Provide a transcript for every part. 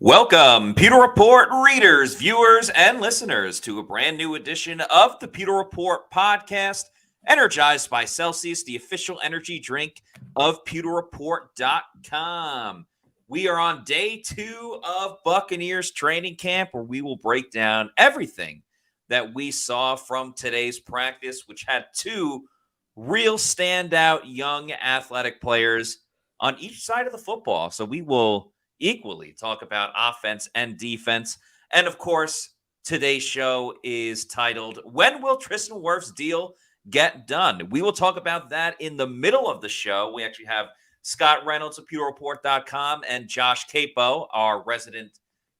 Welcome, Pewter Report readers, viewers, and listeners to a brand new edition of the Pewter Report podcast, energized by Celsius, the official energy drink of pewterreport.com. We are on day 2 of Buccaneers training camp, where we will break down everything that we saw from today's practice, which had 2 real standout young athletic players on each side of the football. So we will equally talk about offense and defense. And of course, today's show is titled, When Will Tristan Wirfs' Deal Get Done? We will talk about that in the middle of the show. We actually have Scott Reynolds of pewterreport.com and Josh Capo, our resident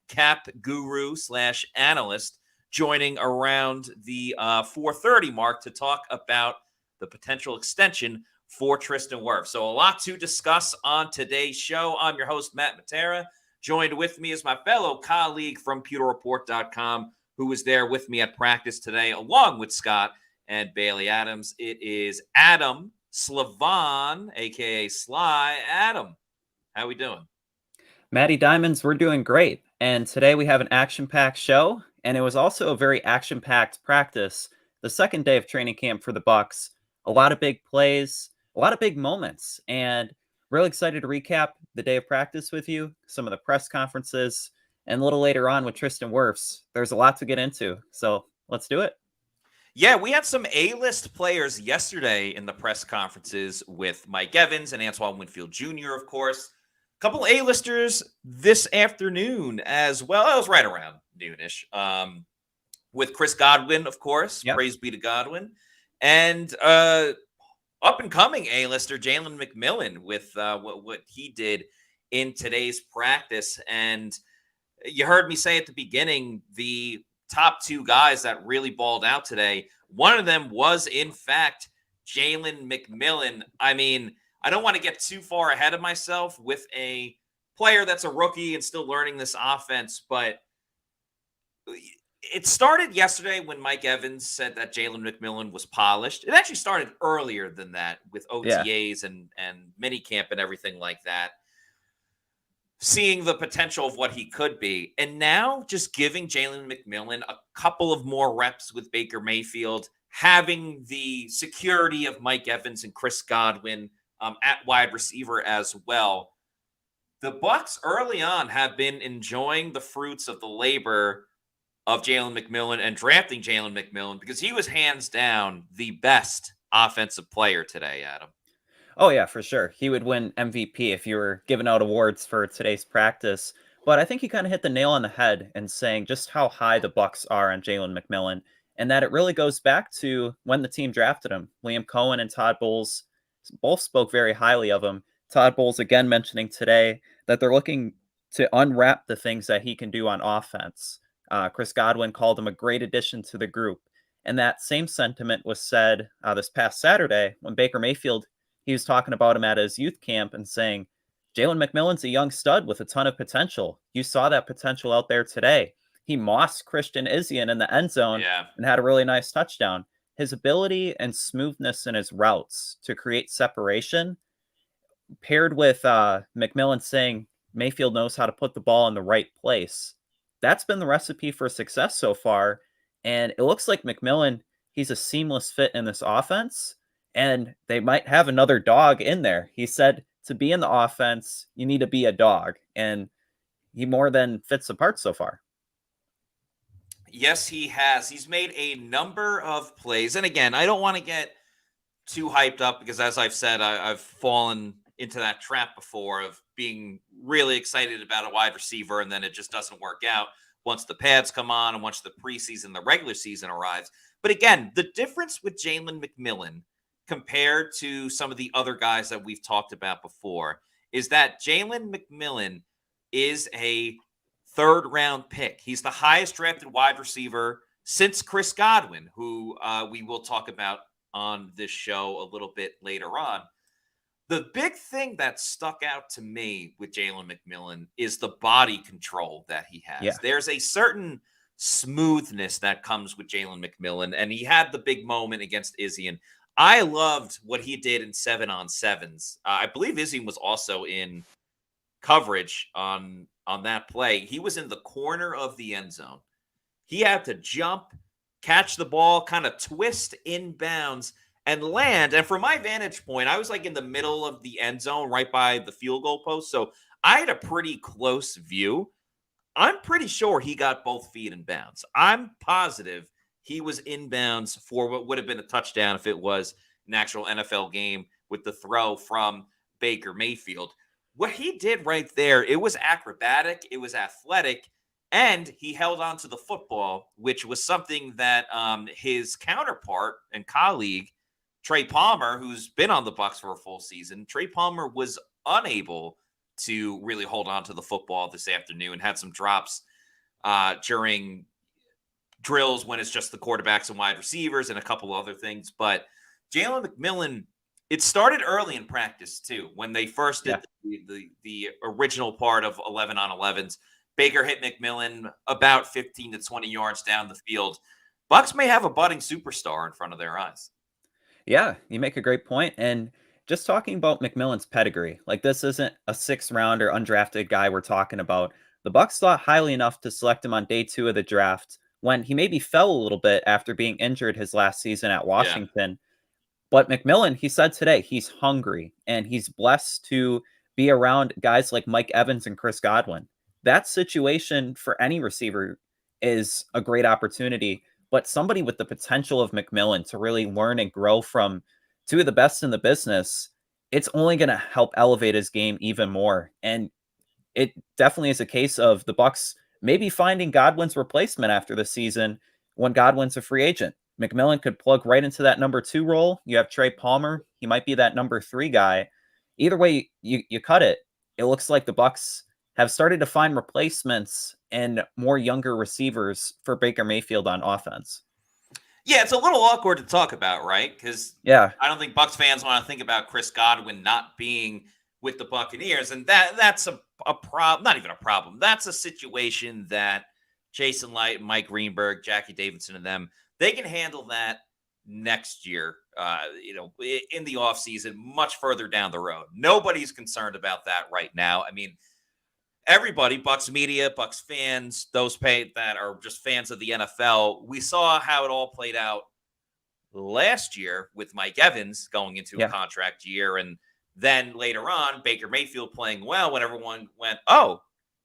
cap guru / analyst, joining around the 4:30 mark to talk about the potential extension for Tristan Wirfs. So a lot to discuss on today's show. I'm your host, Matt Matera. Joined with me is my fellow colleague from pewterreport.com, who was there with me at practice today, along with Scott and Bailey Adams. It is Adam Slavon, a.k.a. Sly. Adam, how we doing? Matty Diamonds, we're doing great. And today we have an action-packed show, and it was also a very action-packed practice. The second day of training camp for the Bucs. A lot of big plays, a lot of big moments, and really excited to recap the day of practice with you, some of the press conferences, and a little later on with Tristan Wirfs. There's a lot to get into, so let's do it. Yeah, we had some A-list players yesterday in the press conferences with Mike Evans and Antoine Winfield Jr., of course. A couple A-listers this afternoon as well. It was right around noonish. With Chris Godwin, of course. Yep. Praise be to Godwin. And up-and-coming A-lister Jaylen McMillan with what he did in today's practice. And you heard me say at the beginning, the top 2 guys that really balled out today, one of them was, in fact, Jaylen McMillan. I mean, I don't want to get too far ahead of myself with a player that's a rookie and still learning this offense, but it started yesterday when Mike Evans said that Jaylen McMillan was polished. It actually started earlier than that with OTAs and minicamp and everything like that, seeing the potential of what he could be. And now just giving Jaylen McMillan a couple of more reps with Baker Mayfield, having the security of Mike Evans and Chris Godwin at wide receiver as well. The Bucs early on have been enjoying the fruits of the labor of Jaylen McMillan and drafting Jaylen McMillan, because he was hands down the best offensive player today, Adam. Oh, yeah, for sure. He would win MVP if you were giving out awards for today's practice. But I think he kind of hit the nail on the head in saying just how high the Bucs are on Jaylen McMillan, and that it really goes back to when the team drafted him. Liam Cohen and Todd Bowles both spoke very highly of him. Todd Bowles again mentioning today that they're looking to unwrap the things that he can do on offense. Chris Godwin called him a great addition to the group. And that same sentiment was said this past Saturday when Baker Mayfield, he was talking about him at his youth camp and saying, Jaylen McMillan's a young stud with a ton of potential. You saw that potential out there today. He mossed Christian Izien in the end zone and had a really nice touchdown. His ability and smoothness in his routes to create separation, paired with McMillan saying Mayfield knows how to put the ball in the right place. That's been the recipe for success so far. And it looks like McMillan, he's a seamless fit in this offense. And they might have another dog in there. He said to be in the offense, you need to be a dog. And he more than fits the part so far. Yes, he has. He's made a number of plays. And again, I don't want to get too hyped up because, as I've said, I've fallen into that trap before of being really excited about a wide receiver, and then it just doesn't work out once the pads come on and once the preseason, the regular season arrives. But again, the difference with Jaylen McMillan compared to some of the other guys that we've talked about before is that Jaylen McMillan is a third-round pick. He's the highest drafted wide receiver since Chris Godwin, who we will talk about on this show a little bit later on. The big thing that stuck out to me with Jaylen McMillan is the body control that he has. Yeah. There's a certain smoothness that comes with Jaylen McMillan, and he had the big moment against Izien. I loved what he did in 7-on-7s. I believe Izien was also in coverage on that play. He was in the corner of the end zone. He had to jump, catch the ball, kind of twist inbounds, and land. And from my vantage point, I was like in the middle of the end zone, right by the field goal post. So I had a pretty close view. I'm pretty sure he got both feet in bounds. I'm positive he was inbounds for what would have been a touchdown if it was an actual NFL game with the throw from Baker Mayfield. What he did right there, it was acrobatic, it was athletic, and he held on to the football, which was something that his counterpart and colleague, Trey Palmer, who's been on the Bucs for a full season, Trey Palmer was unable to really hold on to the football this afternoon, had some drops during drills when it's just the quarterbacks and wide receivers and a couple other things. But Jaylen McMillan, it started early in practice too, when they first did the original part of 11 on 11s. Baker hit McMillan about 15 to 20 yards down the field. Bucs may have a budding superstar in front of their eyes. Yeah, you make a great point. And just talking about McMillan's pedigree, like this isn't a 6th-round or undrafted guy we're talking about. The Bucs thought highly enough to select him on day 2 of the draft when he maybe fell a little bit after being injured his last season at Washington. Yeah. But McMillan, he said today, he's hungry and he's blessed to be around guys like Mike Evans and Chris Godwin. That situation for any receiver is a great opportunity, but somebody with the potential of McMillan to really learn and grow from 2 of the best in the business, it's only going to help elevate his game even more. And it definitely is a case of the Bucs maybe finding Godwin's replacement after the season when Godwin's a free agent. McMillan could plug right into that number 2 role. You have Trey Palmer. He might be that number 3 guy. Either way you cut it, it looks like the Bucs have started to find replacements and more younger receivers for Baker Mayfield on offense. Yeah, it's a little awkward to talk about, right? Because I don't think Bucs fans want to think about Chris Godwin not being with the Buccaneers, and that's a problem. Not even a problem. That's a situation that Jason Light, Mike Greenberg, Jackie Davidson, and them, they can handle that next year, in the offseason, much further down the road. Nobody's concerned about that right now. I mean, everybody, Bucs media, Bucs fans, those that are just fans of the NFL, we saw how it all played out last year with Mike Evans going into a contract year. And then later on, Baker Mayfield playing well when everyone went, oh,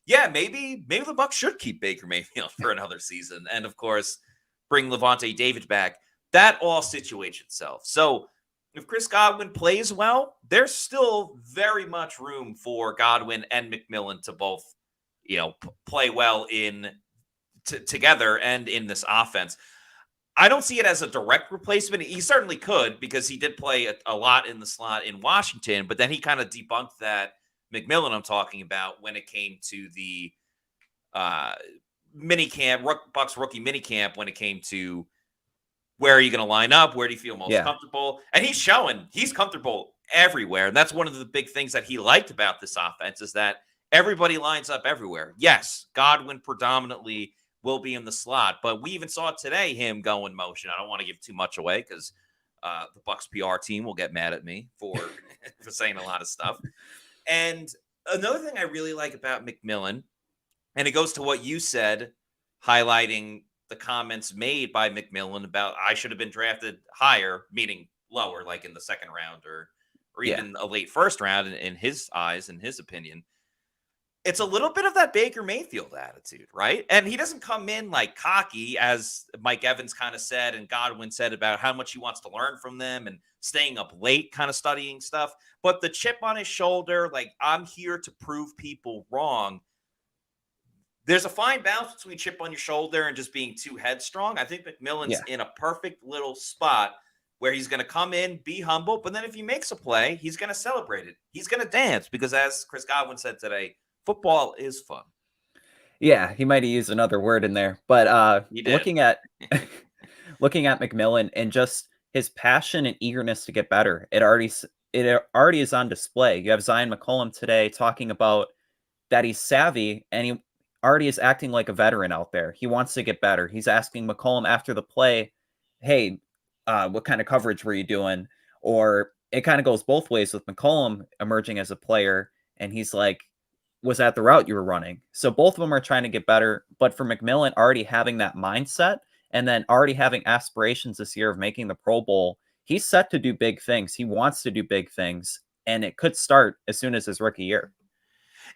yeah, maybe the Bucs should keep Baker Mayfield for another season. And, of course, bring Levante David back. That all situates itself. So if Chris Godwin plays well, there's still very much room for Godwin and McMillan to both, play well together and in this offense. I don't see it as a direct replacement. He certainly could, because he did play a lot in the slot in Washington, but then he kind of debunked that McMillan I'm talking about when it came to the minicamp, Bucs rookie minicamp, when it came to where are you going to line up? Where do you feel most comfortable? And he's showing he's comfortable everywhere. And that's one of the big things that he liked about this offense, is that everybody lines up everywhere. Yes, Godwin predominantly will be in the slot, but we even saw today him go in motion. I don't want to give too much away because the Bucs PR team will get mad at me for saying a lot of stuff. And another thing I really like about McMillan, and it goes to what you said, highlighting the comments made by McMillan about I should have been drafted higher, meaning lower, like in the 2nd round or even a late 1st round in his eyes, in his opinion. It's a little bit of that Baker Mayfield attitude, right? And he doesn't come in like cocky, as Mike Evans kind of said and Godwin said about how much he wants to learn from them and staying up late, kind of studying stuff. But the chip on his shoulder, like, I'm here to prove people wrong. There's a fine balance between chip on your shoulder and just being too headstrong. I think McMillan's in a perfect little spot where he's going to come in, be humble, but then if he makes a play, he's going to celebrate it. He's going to dance because, as Chris Godwin said today, football is fun. Yeah, he might have used another word in there, but looking at McMillan and just his passion and eagerness to get better, it already is on display. You have Zion McCollum today talking about that he's savvy and he already is acting like a veteran out there. He wants to get better. He's asking McCollum after the play, hey, what kind of coverage were you doing? Or it kind of goes both ways with McCollum emerging as a player. And he's like, was at the route you were running. So both of them are trying to get better. But for McMillan, already having that mindset and then already having aspirations this year of making the Pro Bowl, he's set to do big things. He wants to do big things, and it could start as soon as his rookie year.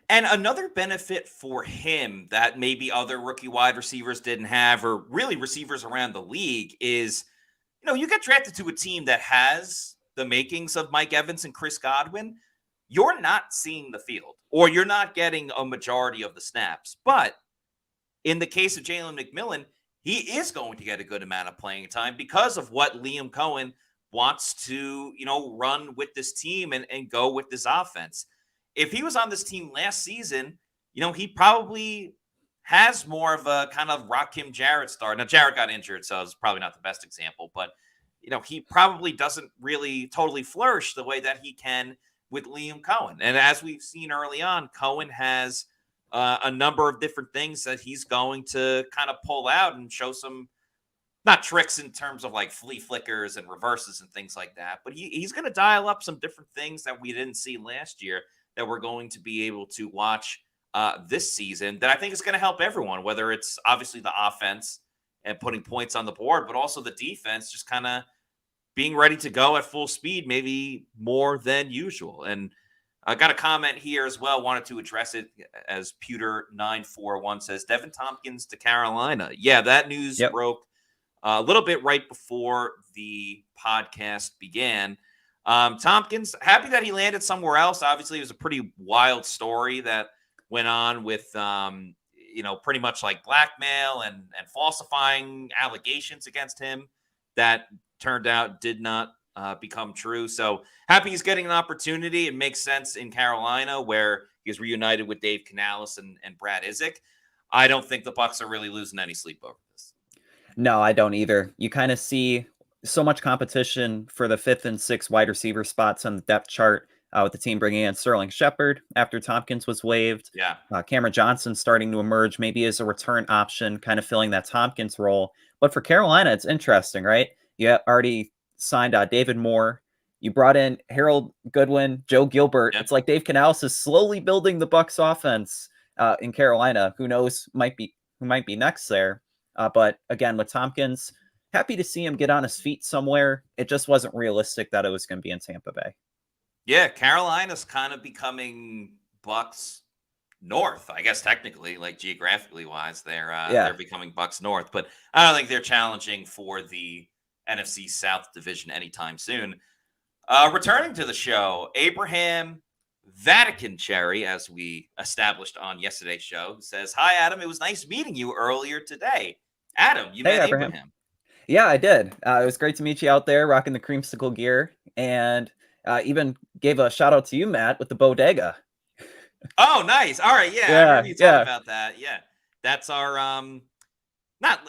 And another benefit for him that maybe other rookie wide receivers didn't have, or really receivers around the league, is you get drafted to a team that has the makings of Mike Evans and Chris Godwin. You're not seeing the field, or you're not getting a majority of the snaps. But in the case of Jaylen McMillan, he is going to get a good amount of playing time because of what Liam Cohen wants to, run with this team and go with this offense. If he was on this team last season, he probably has more of a kind of Rakim Jarrett start. Now, Jarrett got injured, so it's probably not the best example, but, he probably doesn't really totally flourish the way that he can with Liam Cohen. And as we've seen early on, Cohen has a number of different things that he's going to kind of pull out and show some, not tricks in terms of like flea flickers and reverses and things like that, but he's going to dial up some different things that we didn't see last year that we're going to be able to watch this season that I think is going to help everyone, whether it's obviously the offense and putting points on the board, but also the defense just kind of being ready to go at full speed, maybe more than usual. And I got a comment here as well. Wanted to address it as Pewter941 says, Devin Tompkins to Carolina. Yeah, that news broke a little bit right before the podcast began. Tompkins, happy that he landed somewhere else. Obviously, it was a pretty wild story that went on with, pretty much like blackmail and falsifying allegations against him that turned out did not become true. So happy he's getting an opportunity. It makes sense in Carolina where he's reunited with Dave Canales and Brad Isaac. I don't think the Bucs are really losing any sleep over this. No, I don't either. You kind of see so much competition for the 5th and 6th wide receiver spots on the depth chart with the team bringing in Sterling Shepard after Tompkins was waived. Yeah. Cameron Johnson starting to emerge maybe as a return option, kind of filling that Tompkins role. But for Carolina, it's interesting, right? You already signed David Moore. You brought in Harold Goodwin, Joe Gilbert. It's like Dave Canales is slowly building the Bucs offense in Carolina. Who knows who might be next there. But again, with Tompkins, happy to see him get on his feet somewhere. It just wasn't realistic that it was going to be in Tampa Bay. Yeah, Carolina's kind of becoming Bucs North, I guess technically, like geographically wise, they're becoming Bucs North. But I don't think they're challenging for the NFC South division anytime soon. Returning to the show, Abraham Vatican Cherry, as we established on yesterday's show, says, "Hi, Adam. It was nice meeting you earlier today." Adam, you met Abraham. Yeah, I did. It was great to meet you out there rocking the creamsicle gear, and even gave a shout out to you, Matt, with the bodega. Oh, nice. All right. Yeah. I heard you talking about that. Yeah. That's our,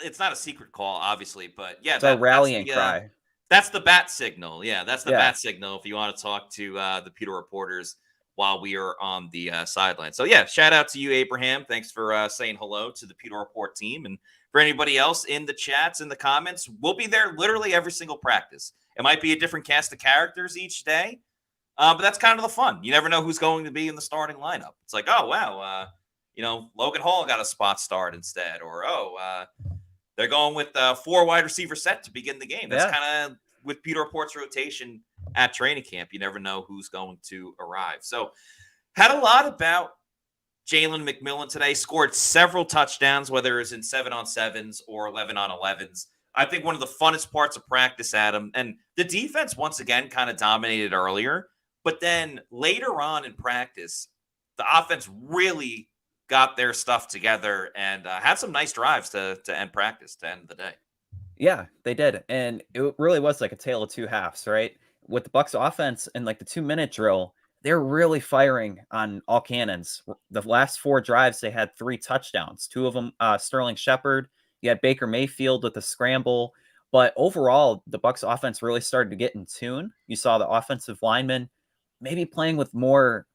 it's not a secret call, obviously, but yeah. It's our rallying cry. That's the bat signal. Yeah. That's the bat signal if you want to talk to the Pewter reporters while we are on the sideline. So yeah, shout out to you, Abraham. Thanks for saying hello to the Pewter Report team. And for anybody else in the chats, in the comments, we'll be there literally every single practice. It might be a different cast of characters each day, but that's kind of the fun. You never know who's going to be in the starting lineup. It's like, oh, wow, Logan Hall got a spot start instead. Or, they're going with 4 wide receiver set to begin the game. That's kind of with Pewter Report's rotation at training camp. You never know who's going to arrive. So had a lot about Jaylen McMillan today, scored several touchdowns, whether it's in 7-on-7s or 11-on-11s. I think one of the funnest parts of practice, Adam, and the defense once again kind of dominated earlier, but then later on in practice, the offense really got their stuff together and had some nice drives to end practice, to end the day. Yeah, they did. And it really was like a tale of two halves, right? With the Bucs offense and like the 2-minute drill, they're really firing on all cannons. The last 4 drives, they had 3 touchdowns. 2 of them, Sterling Shepard. You had Baker Mayfield with a scramble. But overall, the Bucs offense really started to get in tune. You saw the offensive linemen maybe playing with more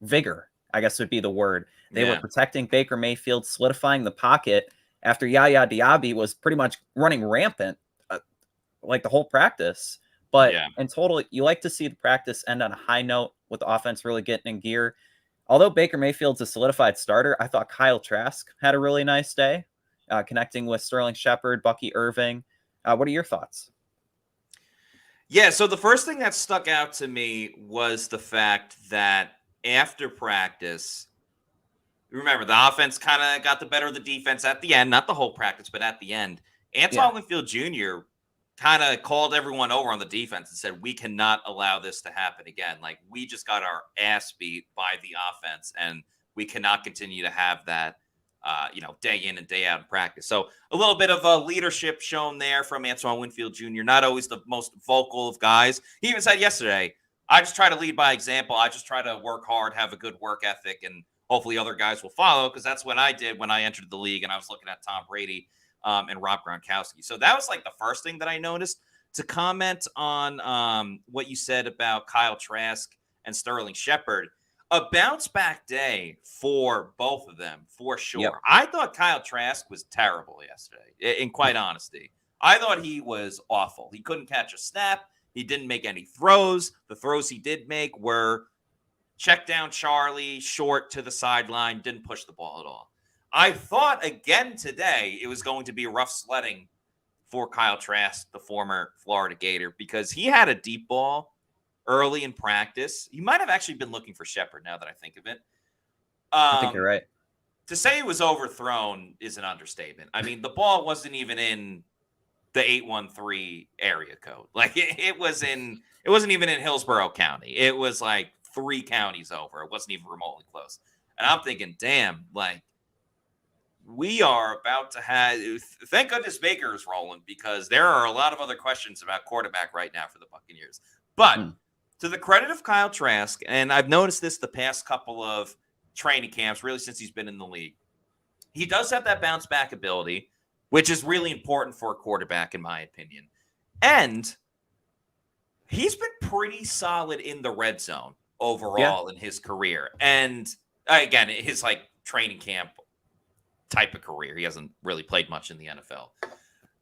vigor, I guess would be the word. They were protecting Baker Mayfield, solidifying the pocket after Yaya Diaby was pretty much running rampant like the whole practice. But in total, you like to see the practice end on a high note with the offense really getting in gear. Although Baker Mayfield's a solidified starter, I thought Kyle Trask had a really nice day, connecting with Sterling Shepard, Bucky Irving. What are your thoughts? Yeah, so the first thing that stuck out to me was the fact that after practice, remember, the offense kind of got the better of the defense at the end, not the whole practice, but at the end. Antoine Winfield Jr. kind of called everyone over on the defense and said, we cannot allow this to happen again. Like, we just got our ass beat by the offense, and we cannot continue to have that, day in and day out in practice. So a little bit of a leadership shown there from Antoine Winfield Jr., not always the most vocal of guys. He even said yesterday, I just try to lead by example. I just try to work hard, have a good work ethic, and hopefully other guys will follow, because that's what I did when I entered the league and I was looking at Tom Brady and Rob Gronkowski. So that was like the first thing that I noticed. To comment on what you said about Kyle Trask and Sterling Shepard, a bounce back day for both of them, for sure. Yep. I thought Kyle Trask was terrible yesterday, in quite honesty. I thought he was awful. He couldn't catch a snap. He didn't make any throws. The throws he did make were check down Charlie, short to the sideline, didn't push the ball at all. I thought again today it was going to be rough sledding for Kyle Trask, the former Florida Gator, because he had a deep ball early in practice. He might have actually been looking for Shepard, now that I think of it. I think you're right. To say it was overthrown is an understatement. I mean, the ball wasn't even in the 813 area code. Like, it wasn't even in Hillsborough County. It was like 3 counties over. It wasn't even remotely close. And I'm thinking, damn, like, we are about to have, thank goodness Baker is rolling, because there are a lot of other questions about quarterback right now for the Buccaneers. But to the credit of Kyle Trask, and I've noticed this the past couple of training camps, really since he's been in the league, he does have that bounce back ability, which is really important for a quarterback, in my opinion. And he's been pretty solid in the red zone overall in his career. And again, his like training camp type of career. He hasn't really played much in the NFL.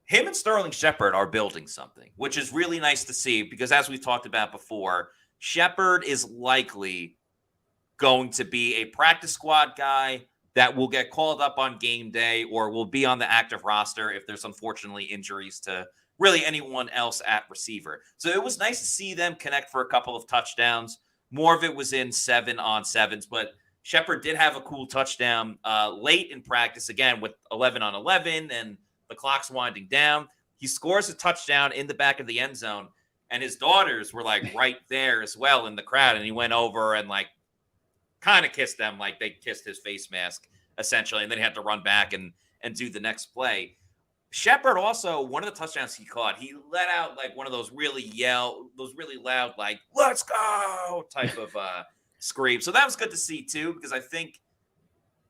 Him and Sterling Shepard are building something, which is really nice to see, because as we've talked about before, Shepard is likely going to be a practice squad guy that will get called up on game day or will be on the active roster if there's unfortunately injuries to really anyone else at receiver. So it was nice to see them connect for a couple of touchdowns. More of it was in 7-on-7s, but Shepard did have a cool touchdown late in practice, again, with 11-on-11 and the clock's winding down. He scores a touchdown in the back of the end zone, and his daughters were like right there as well in the crowd, and he went over and like kind of kissed them, like they kissed his face mask essentially, and then he had to run back and do the next play. Shepard also, one of the touchdowns he caught, he let out like one of those really loud, like, let's go type of scream. So that was good to see too, because I think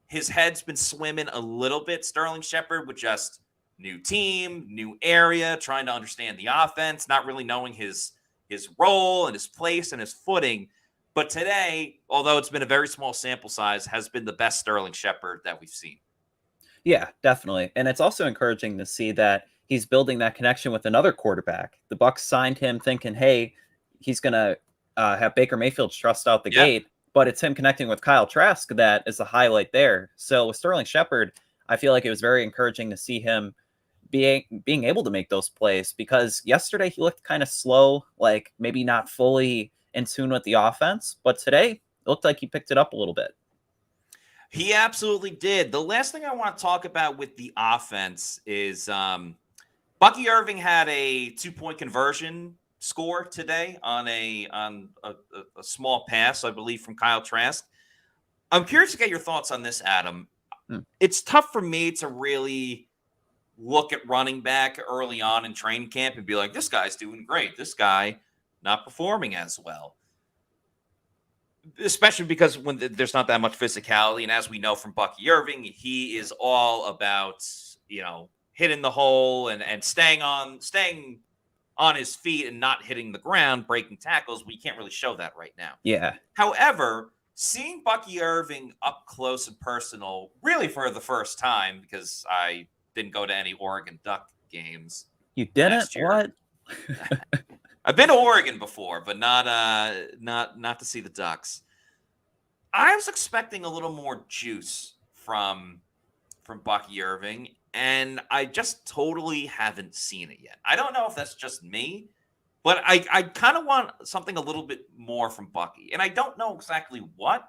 his head's been swimming a little bit, Sterling Shepard, with just new team, new area, trying to understand the offense, not really knowing his role and his place and his footing. But today, although it's been a very small sample size, has been the best Sterling Shepard that we've seen. Yeah, definitely. And it's also encouraging to see that he's building that connection with another quarterback. The Bucs signed him thinking, hey, he's going to have Baker Mayfield's trust out the gate, but it's him connecting with Kyle Trask that is the highlight there. So with Sterling Shepard, I feel like it was very encouraging to see him being able to make those plays, because yesterday he looked kind of slow, like maybe not fully in tune with the offense, but today it looked like he picked it up a little bit. He absolutely did. The last thing I want to talk about with the offense is Bucky Irving had a 2-point conversion score today on a small pass, I believe, from Kyle Trask. I'm curious to get your thoughts on this, Adam. It's tough for me to really look at running back early on in training camp and be like, this guy's doing great. This guy not performing as well. Especially because when there's not that much physicality. And as we know from Bucky Irving, he is all about, hitting the hole and staying on his feet and not hitting the ground, breaking tackles. We can't really show that right now. Yeah. However, seeing Bucky Irving up close and personal, really for the first time, because I didn't go to any Oregon Duck games. You didn't? What? I've been to Oregon before, but not to see the Ducks. I was expecting a little more juice from Bucky Irving, and I just totally haven't seen it yet. I don't know if that's just me, but I kind of want something a little bit more from Bucky, and I don't know exactly what.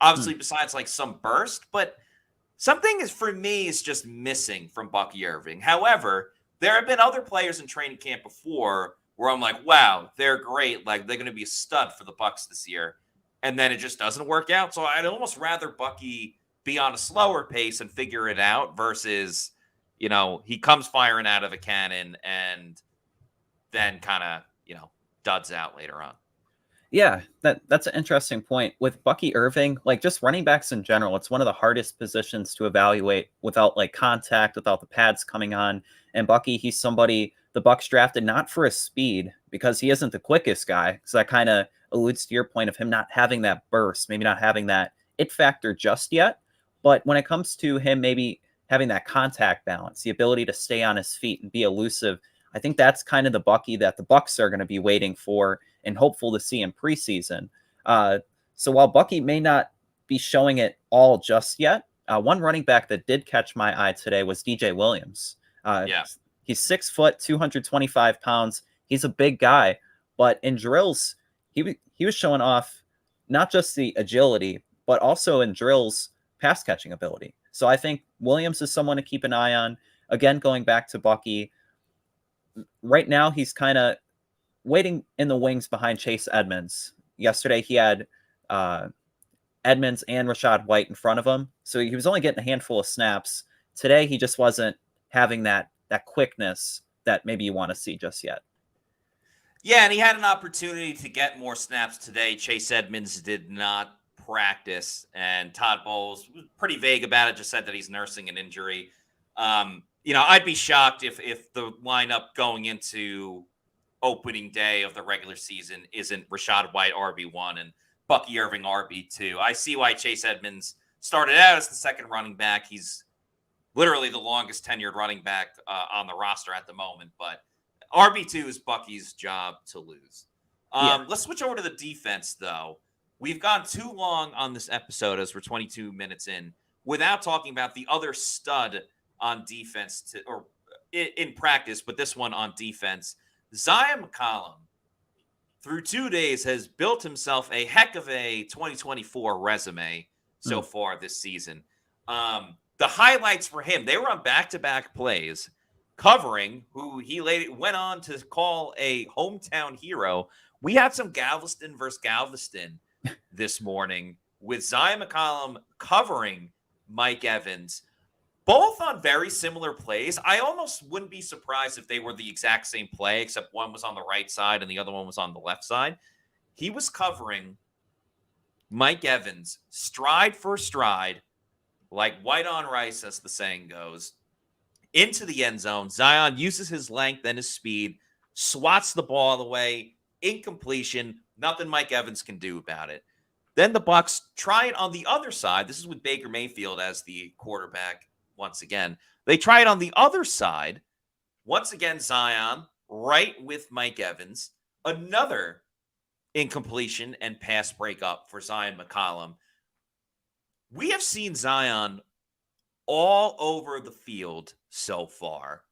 Hmm. Obviously, besides like some burst, but something is for me is just missing from Bucky Irving. However, there have been other players in training camp before where I'm like, wow, they're great. Like they're going to be a stud for the Bucs this year, and then it just doesn't work out. So I'd almost rather Bucky be on a slower pace and figure it out versus, he comes firing out of a cannon and then kind of, duds out later on. Yeah, that's an interesting point. With Bucky Irving, like just running backs in general, it's one of the hardest positions to evaluate without like contact, without the pads coming on. And Bucky, he's somebody the Bucs drafted not for his speed because he isn't the quickest guy. So that kind of alludes to your point of him not having that burst, maybe not having that it factor just yet. But when it comes to him maybe having that contact balance, the ability to stay on his feet and be elusive, I think that's kind of the Bucky that the Bucs are going to be waiting for and hopeful to see in preseason. So while Bucky may not be showing it all just yet, one running back that did catch my eye today was DJ Williams. Yeah. He's 6 foot, 225 pounds. He's a big guy, but in drills, he was showing off not just the agility, but also in drills, pass catching ability. So I think Williams is someone to keep an eye on. Again, going back to Bucky, right now he's kind of waiting in the wings behind Chase Edmonds. Yesterday he had Edmonds and Rachaad White in front of him, so he was only getting a handful of snaps. Today he just wasn't having that quickness that maybe you want to see just yet. Yeah, and he had an opportunity to get more snaps today. Chase Edmonds did not practice, and Todd Bowles was pretty vague about it, just said that he's nursing an injury. I'd be shocked if the lineup going into opening day of the regular season isn't Rachaad White RB1 and Bucky Irving RB2. I see why Chase Edmonds started out as the second running back. He's literally the longest tenured running back on the roster at the moment, but RB2 is Bucky's job to lose. Let's switch over to the defense, though. We've gone too long on this episode as we're 22 minutes in without talking about the other stud on defense or in practice, but this one on defense. Zion McCollum, through 2 days, has built himself a heck of a 2024 resume so far this season. The highlights for him, they were on back-to-back plays, covering who he later went on to call a hometown hero. We had some Galveston versus Galveston this morning with Zion McCollum covering Mike Evans, both on very similar plays. I almost wouldn't be surprised if they were the exact same play, except one was on the right side and the other one was on the left side. He was covering Mike Evans stride for stride, like white on rice, as the saying goes, into the end zone. Zion uses his length and his speed, swats the ball away, incompletion, nothing Mike Evans can do about it. Then the Bucs try it on the other side. This is with Baker Mayfield as the quarterback once again. They try it on the other side. Once again, Zion right with Mike Evans. Another incompletion and pass breakup for Zion McCollum. We have seen Zion all over the field so far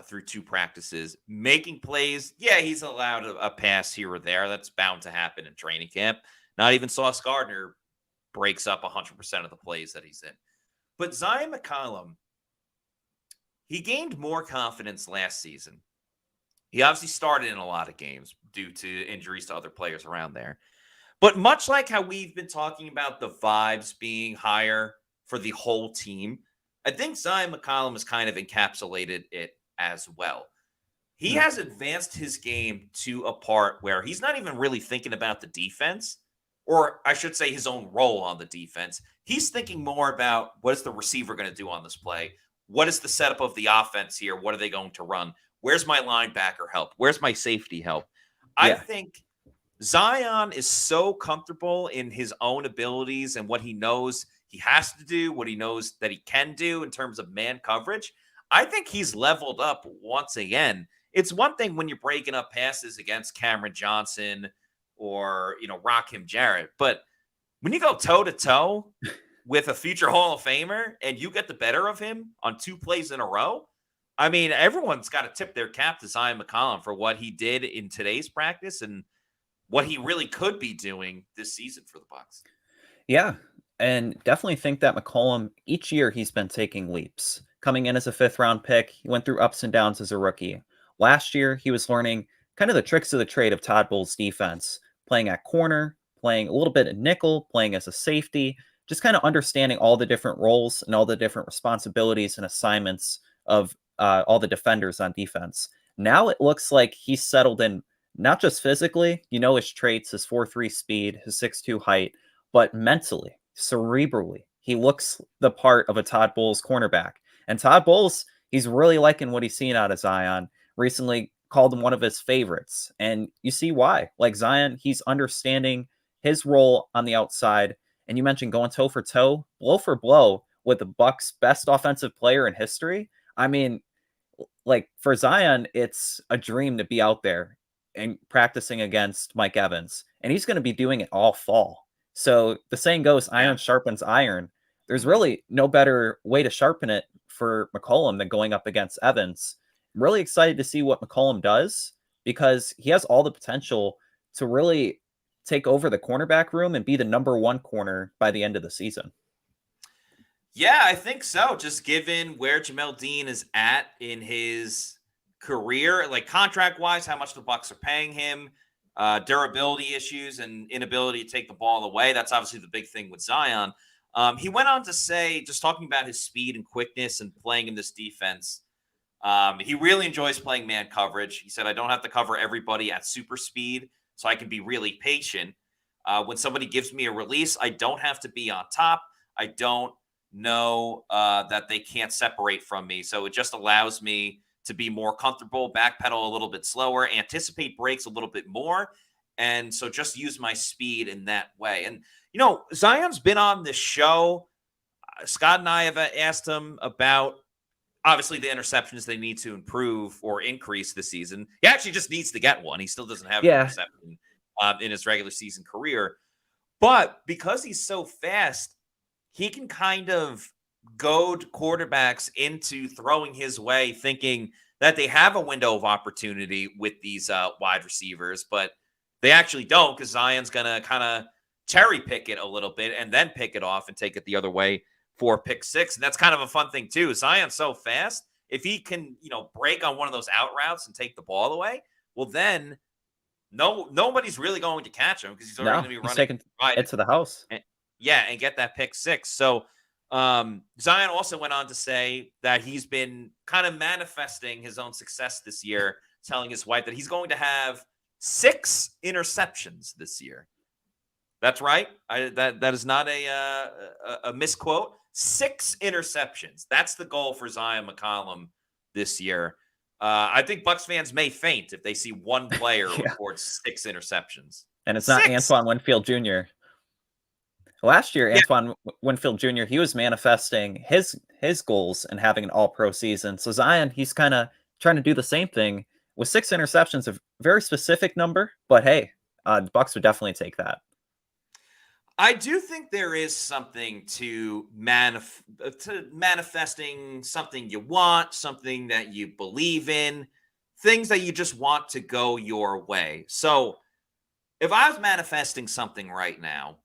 through 2 practices, making plays. Yeah, he's allowed a pass here or there. That's bound to happen in training camp. Not even Sauce Gardner breaks up 100% of the plays that he's in. But Zion McCollum, he gained more confidence last season. He obviously started in a lot of games due to injuries to other players around there. But much like how we've been talking about the vibes being higher for the whole team, I think Zion McCollum has kind of encapsulated it as well. He has advanced his game to a part where he's not even really thinking about the defense, or I should say his own role on the defense. He's thinking more about what is the receiver going to do on this play? What is the setup of the offense here? What are they going to run? Where's my linebacker help? Where's my safety help? I think Zion is so comfortable in his own abilities and what he knows he has to do, what he knows that he can do in terms of man coverage. I think he's leveled up once again. It's one thing when you're breaking up passes against Cameron Johnson or, Rakim Jarrett, but when you go toe to toe with a future Hall of Famer and you get the better of him on 2 plays in a row, I mean, everyone's got to tip their cap to Zion McCollum for what he did in today's practice and what he really could be doing this season for the Bucs. Yeah, and definitely think that McCollum, each year he's been taking leaps. Coming in as a 5th-round pick, he went through ups and downs as a rookie. Last year, he was learning kind of the tricks of the trade of Todd Bowles' defense, playing at corner, playing a little bit at nickel, playing as a safety, just kind of understanding all the different roles and all the different responsibilities and assignments of all the defenders on defense. Now it looks like he's settled in, not just physically, his traits, his 4.3 speed, his 6'2 height, but mentally, cerebrally, he looks the part of a Todd Bowles cornerback. And Todd Bowles, he's really liking what he's seen out of Zion. Recently called him one of his favorites. And you see why. Like Zion, he's understanding his role on the outside. And you mentioned going toe for toe, blow for blow with the Bucs' best offensive player in history. I mean, like for Zion, it's a dream to be out there and practicing against Mike Evans. And he's going to be doing it all fall. So the saying goes, iron sharpens iron. There's really no better way to sharpen it for McCollum than going up against Evans. I'm really excited to see what McCollum does because he has all the potential to really take over the cornerback room and be the number 1 corner by the end of the season. Yeah, I think so. Just given where Jamel Dean is at in his career, like contract-wise, how much the Bucs are paying him, durability issues and inability to take the ball away. That's obviously the big thing with Zion. He went on to say, just talking about his speed and quickness and playing in this defense, he really enjoys playing man coverage. He said, I don't have to cover everybody at super speed, so I can be really patient. When somebody gives me a release, I don't have to be on top. I don't know that they can't separate from me. So it just allows me to be more comfortable, backpedal a little bit slower, anticipate breaks a little bit more. And so just use my speed in that way. And, Zion's been on the show. Scott and I have asked him about, obviously, the interceptions they need to improve or increase this season. He actually just needs to get one. He still doesn't have an interception in his regular season career. But because he's so fast, he can kind of goad quarterbacks into throwing his way, thinking that they have a window of opportunity with these wide receivers, but they actually don't because Zion's going to kind of cherry pick it a little bit and then pick it off and take it the other way for pick 6. And that's kind of a fun thing too. Zion's so fast. If he can, break on one of those out routes and take the ball away, well, then nobody's really going to catch him because he's already going to be running taking it to the house. And get that pick 6. So Zion also went on to say that he's been kind of manifesting his own success this year, telling his wife that he's going to have 6 interceptions this year. That's right. That is not a misquote. 6 interceptions. That's the goal for Zion McCollum this year. I think Bucs fans may faint if they see one player record 6 interceptions. And it's not Antoine Winfield Jr. Last year, Antoine Winfield Jr., he was manifesting his goals and having an all-pro season. So Zion, he's kind of trying to do the same thing with 6 interceptions, a very specific number. But hey, the Bucs would definitely take that. I do think there is something to manifesting something you want, something that you believe in, things that you just want to go your way. So if I was manifesting something right now,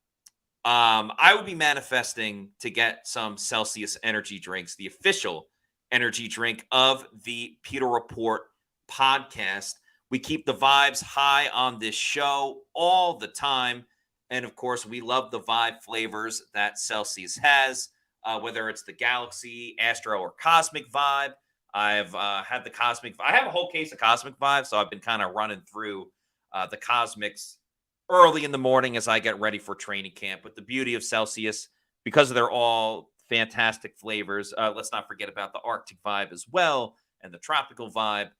I would be manifesting to get some Celsius energy drinks, the official energy drink of the Peter Report podcast. We keep the vibes high on this show all the time. And of course, we love the vibe flavors that Celsius has, whether it's the Galaxy, Astro, or Cosmic Vibe. I've had the Cosmic. I have a whole case of Cosmic Vibe, so I've been kind of running through the Cosmics early in the morning as I get ready for training camp. But the beauty of Celsius, because they're all fantastic flavors, let's not forget about the Arctic Vibe as well and the Tropical Vibe.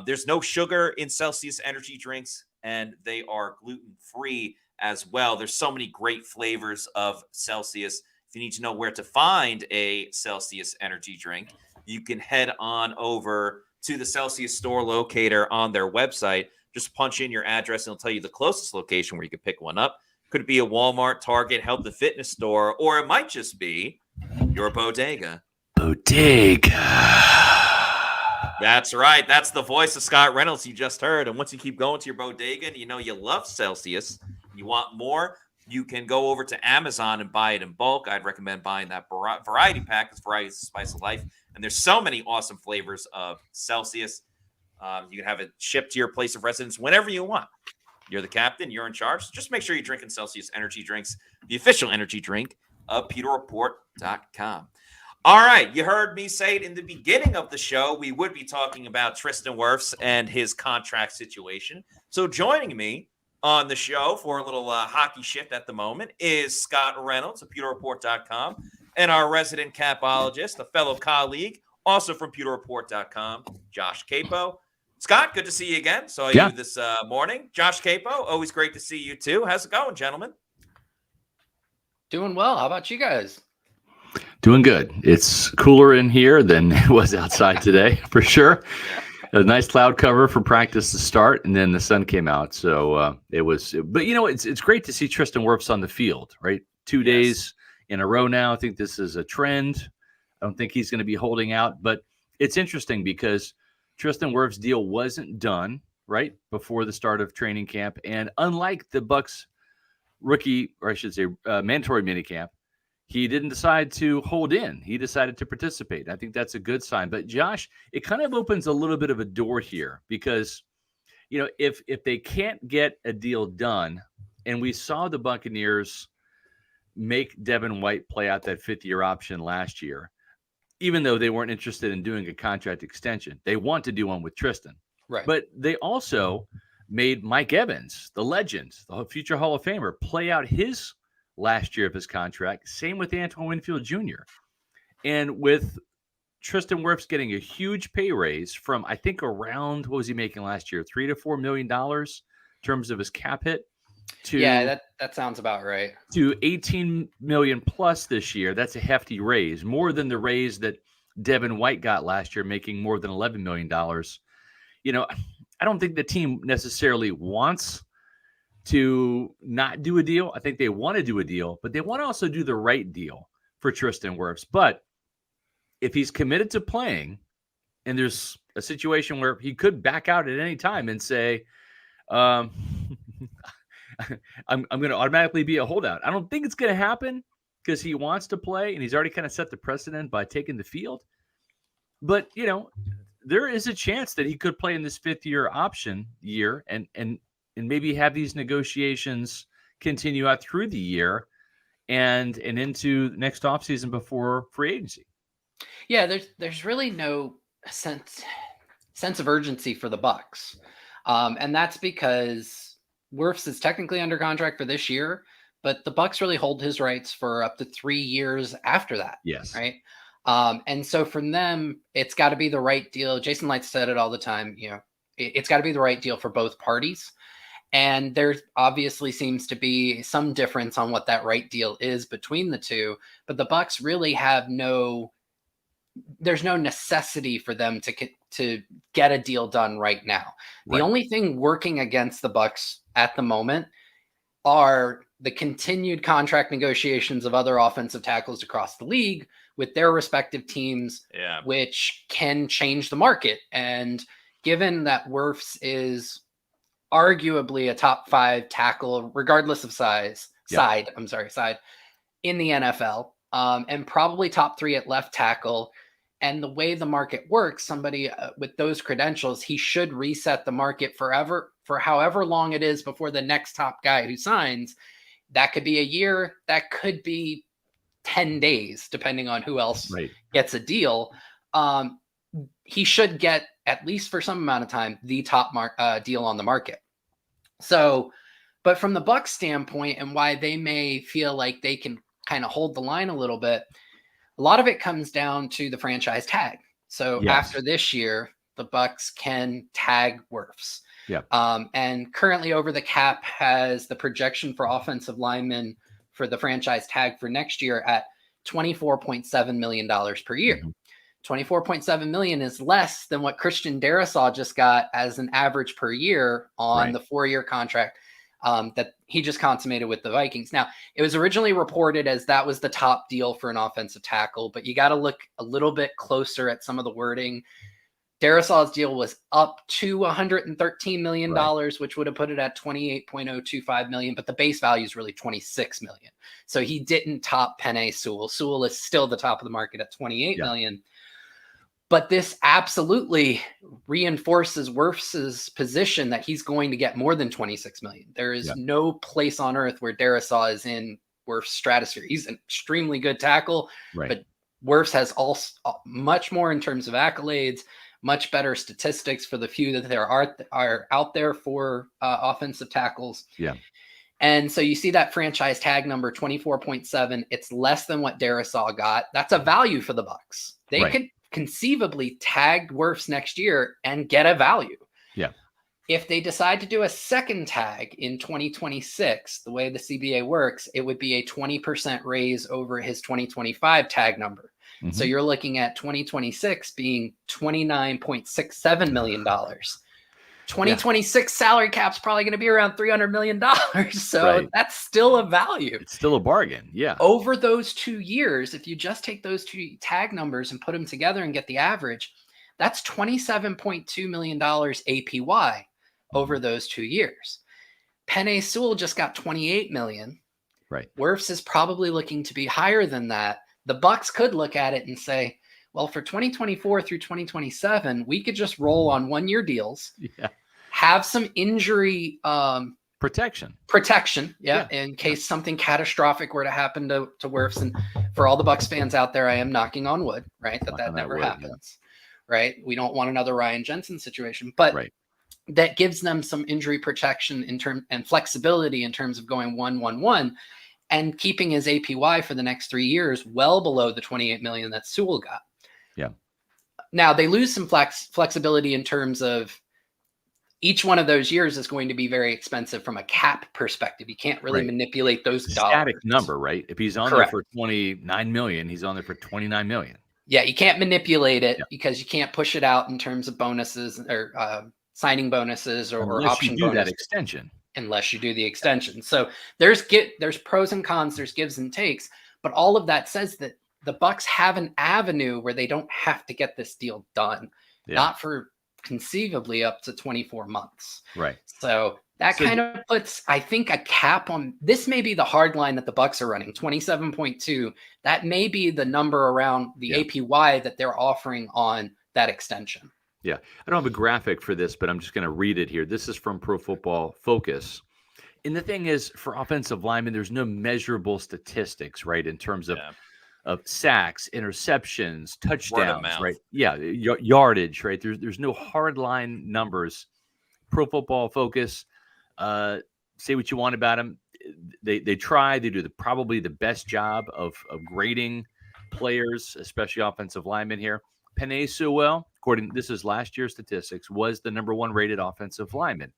There's no sugar in Celsius energy drinks, and they are gluten-free as well. There's so many great flavors of Celsius. If you need to know where to find a Celsius energy drink, you can head on over to the Celsius store locator on their website. Just punch in your address and it'll tell you the closest location where you can pick one up. Could it be a Walmart, Target, health and fitness store, or it might just be your bodega. That's right. That's the voice of Scott Reynolds you just heard. And once you keep going to your bodega and you know you love Celsius, you want more, you can go over to Amazon and buy it in bulk. I'd recommend buying that variety pack. It's variety is the spice of life. And there's so many awesome flavors of Celsius. You can have it shipped to your place of residence whenever you want. You're the captain. You're in charge. So just make sure you're drinking Celsius energy drinks, the official energy drink of PewterReport.com. All right, you heard me say it in the beginning of the show. We would be talking about Tristan Wirfs and his contract situation. So joining me on the show for a little hockey shift at the moment is Scott Reynolds of PewterReport.com and our resident capologist, a fellow colleague, also from PewterReport.com, Josh Capo. Scott, good to see you again. Saw you this morning. Josh Capo, always great to see you too. How's it going, gentlemen? Doing well. How about you guys? Doing good. It's cooler in here than it was outside today, for sure. A nice cloud cover for practice to start, and then the sun came out. So it was. But you know, it's great to see Tristan Wirfs on the field, right? 2 days in a row now. I think this is a trend. I don't think he's going to be holding out, but it's interesting because Tristan Wirfs' deal wasn't done right before the start of training camp, and unlike the Bucs rookie, or I should say, mandatory minicamp, he didn't decide to hold in. He decided to participate. I think that's a good sign. But Josh, it kind of opens a little bit of a door here because, you know, if they can't get a deal done, and we saw the Buccaneers make Devin White play out that fifth-year option last year, even though they weren't interested in doing a contract extension. They want to do one with Tristan. Right. But they also made Mike Evans, the legend, the future Hall of Famer, play out his last year of his contract. Same with Antoine Winfield Jr. And with Tristan Wirfs getting a huge pay raise from, I think, around, what was he making last year? $3 to $4 million in terms of his cap hit. That sounds about right. To 18 million plus this year. That's a hefty raise, more than the raise that Devin White got last year, making more than $11 million. You know, I don't think the team necessarily wants to not do a deal. I think they want to do a deal, but they want to also do the right deal for Tristan Wirfs. But if he's committed to playing, and there's a situation where he could back out at any time and say, I'm going to automatically be a holdout. I don't think it's going to happen because he wants to play, and he's already kind of set the precedent by taking the field. But, you know, there is a chance that he could play in this fifth-year option year and maybe have these negotiations continue out through the year and into next offseason before free agency. Yeah, there's really no sense of urgency for the Bucs. And that's because Wirfs is technically under contract for this year, but the Bucs really hold his rights for up to 3 years after that. Yes. Right. And so from them, it's got to be the right deal. Jason Light said it all the time. You know, it's got to be the right deal for both parties. And there obviously seems to be some difference on what that right deal is between the two. But the Bucs really have there's no necessity for them to get a deal done right now. Right. The only thing working against the Bucs at the moment are the continued contract negotiations of other offensive tackles across the league with their respective teams, which can change the market. And given that Wirfs is arguably a top 5 tackle, regardless of side in the NFL, and probably top 3 at left tackle. And the way the market works, somebody with those credentials, he should reset the market forever for however long it is before the next top guy who signs. That could be a year. That could be 10 days, depending on who else gets a deal. He should get, at least for some amount of time, the top deal on the market. So, but from the Bucs standpoint and why they may feel like they can kind of hold the line a little bit, a lot of it comes down to the franchise tag. So after this year, the Bucs can tag Wirfs. Yeah. And currently over the cap has the projection for offensive linemen for the franchise tag for next year at $24.7 million per year. Mm-hmm. $24.7 million is less than what Christian Darrisaw just got as an average per year on the 4-year contract. that he just consummated with the Vikings. Now, it was originally reported as that was the top deal for an offensive tackle, but you got to look a little bit closer at some of the wording. Darrisaw's deal was up to $113 million, which would have put it at $28.025 million, but the base value is really $26 million. So he didn't top Penei Sewell. Sewell is still the top of the market at $28 million. But this absolutely reinforces Wirfs's position that he's going to get more than $26 million. There is no place on earth where Darrisaw is in Wirfs' stratosphere. He's an extremely good tackle, but Wirfs has also much more in terms of accolades, much better statistics for the few that there are out there for offensive tackles. And so you see that franchise tag number 24.7. It's less than what Darrisaw got. That's a value for the Bucs. They could conceivably tag Wirfs next year and get a value. If they decide to do a second tag in 2026, the way the CBA works, it would be a 20% raise over his 2025 tag number. So you're looking at 2026 being $29.67 million. 2026 salary cap's probably going to be around $300 million. So that's still a value. It's still a bargain. Over those 2 years, if you just take those two tag numbers and put them together and get the average, that's $27.2 million APY over those 2 years. Penei Sewell just got $28 million. Wirfs is probably looking to be higher than that. The Bucs could look at it and say, well, for 2024 through 2027, we could just roll on 1-year deals, have some injury protection, in case something catastrophic were to happen to Wirfs. And for all the Bucs fans out there, I am knocking on wood, that never happens, We don't want another Ryan Jensen situation, but that gives them some injury protection and flexibility in terms of going 1-1-1. And keeping his APY for the next 3 years well below the $28 million that Sewell got. Now they lose some flexibility in terms of each one of those years is going to be very expensive from a cap perspective. You can't really manipulate those dollars. Static number, If he's on there for $29 million, he's on there for $29 million. You can't manipulate it because you can't push it out in terms of bonuses or signing bonuses or option bonuses. That extension. Unless you do the extension. So there's pros and cons, there's gives and takes, but all of that says that the Bucs have an avenue where they don't have to get this deal done, not for conceivably up to 24 months. So that kind of puts, I think, a cap on this. May be the hard line that the Bucs are running, 27.2. That may be the number around the APY that they're offering on that extension. I don't have a graphic for this, but I'm just going to read it here. This is from Pro Football Focus. And the thing is, for offensive linemen, there's no measurable statistics, in terms of sacks, interceptions, touchdowns, yardage, There's no hard line numbers. Pro Football Focus, say what you want about them. They try. They do probably the best job of grading players, especially offensive linemen here. Penei Sewell, this is last year's statistics, was the number 1 rated offensive lineman.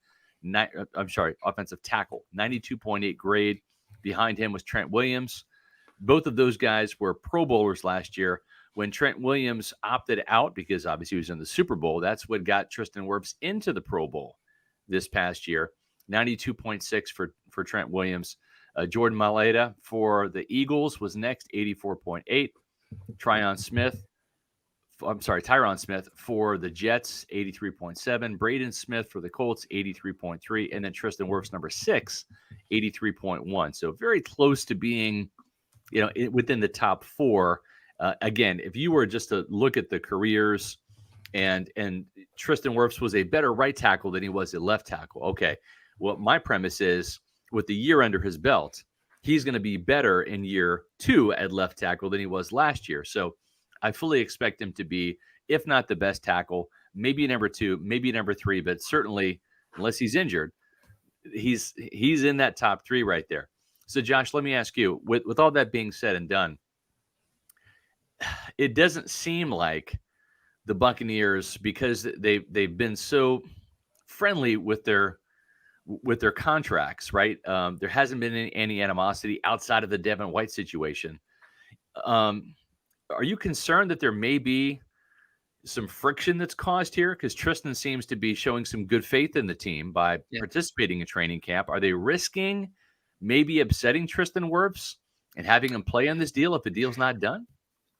Offensive tackle, 92.8 grade. Behind him was Trent Williams. Both of those guys were Pro Bowlers last year. When Trent Williams opted out, because obviously he was in the Super Bowl, that's what got Tristan Wirfs into the Pro Bowl this past year. 92.6 for Trent Williams. Jordan Mailata for the Eagles was next, 84.8. Tyron Smith for the Jets, 83.7. Braden Smith for the Colts, 83.3. And then Tristan Wirfs, number 6, 83.1. So very close to being, within the top 4. Again, if you were just to look at the careers, and Tristan Wirfs was a better right tackle than he was a left tackle. Okay, well, my premise is with the year under his belt, he's going to be better in year 2 at left tackle than he was last year. So I fully expect him to be, if not the best tackle, maybe number 2, maybe number 3, but certainly, unless he's injured, he's in that top 3 right there. So, Josh, let me ask you, with all that being said and done, it doesn't seem like the Buccaneers, because they've been so friendly with their contracts, there hasn't been any animosity outside of the Devin White situation. Are you concerned that there may be some friction that's caused here? Because Tristan seems to be showing some good faith in the team by participating in training camp. Are they risking maybe upsetting Tristan Wirfs and having him play on this deal if the deal's not done?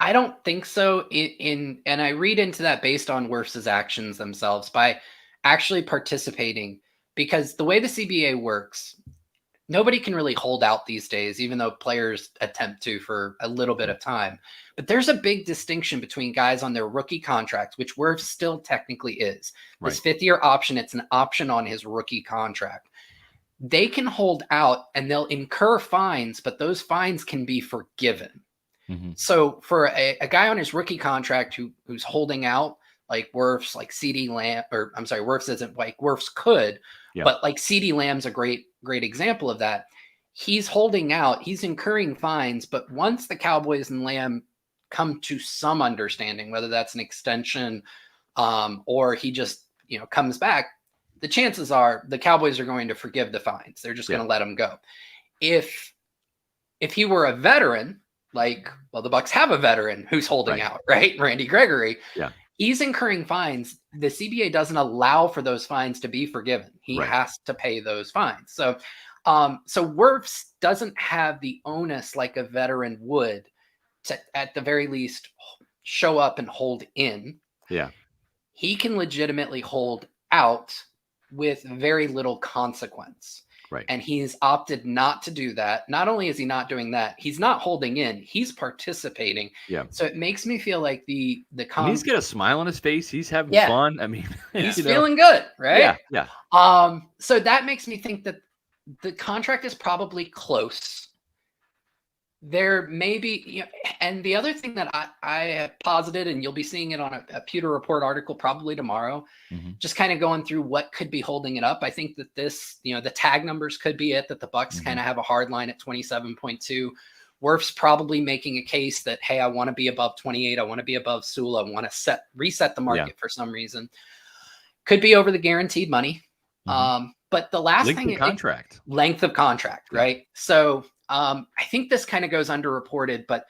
I don't think so. And I read into that based on Wirfs' actions themselves by actually participating, because the way the CBA works, nobody can really hold out these days, even though players attempt to for a little bit of time. But there's a big distinction between guys on their rookie contracts, which Wirfs still technically is. This 5th-year option, it's an option on his rookie contract. They can hold out and they'll incur fines, but those fines can be forgiven. So for a guy on his rookie contract who's holding out, like Wirfs, like CeeDee Lamb, or I'm sorry, Wirfs isn't like Wirfs could, but like CeeDee Lamb's a great example of that. He's holding out, he's incurring fines, but once the Cowboys and Lamb come to some understanding, whether that's an extension or he just, comes back, the chances are the Cowboys are going to forgive the fines. They're just going to let him go. If he were a veteran, the Bucs have a veteran who's holding out, right? Randy Gregory. Yeah. He's incurring fines. The CBA doesn't allow for those fines to be forgiven. He has to pay those fines. So Wirfs doesn't have the onus like a veteran would to, at the very least, show up and hold in. Yeah. He can legitimately hold out with very little consequence. Right. And he's opted not to do that. Not only is he not doing that, he's not holding in, he's participating. Yeah. So it makes me feel like he's got a smile on his face. He's having fun. I mean, he's feeling good, right? Yeah. So that makes me think that the contract is probably close. There may be, and the other thing that I have posited, and you'll be seeing it on a Pewter Report article probably tomorrow, just kind of going through what could be holding it up. I think that this, the tag numbers could be it, that the Bucs kind of have a hard line at 27.2. Wirfs probably making a case that, hey, I want to be above 28. I want to be above Sewell. I want to reset the market for some reason. Could be over the guaranteed money. But the last thing, length of contract, right? So I think this kind of goes underreported, but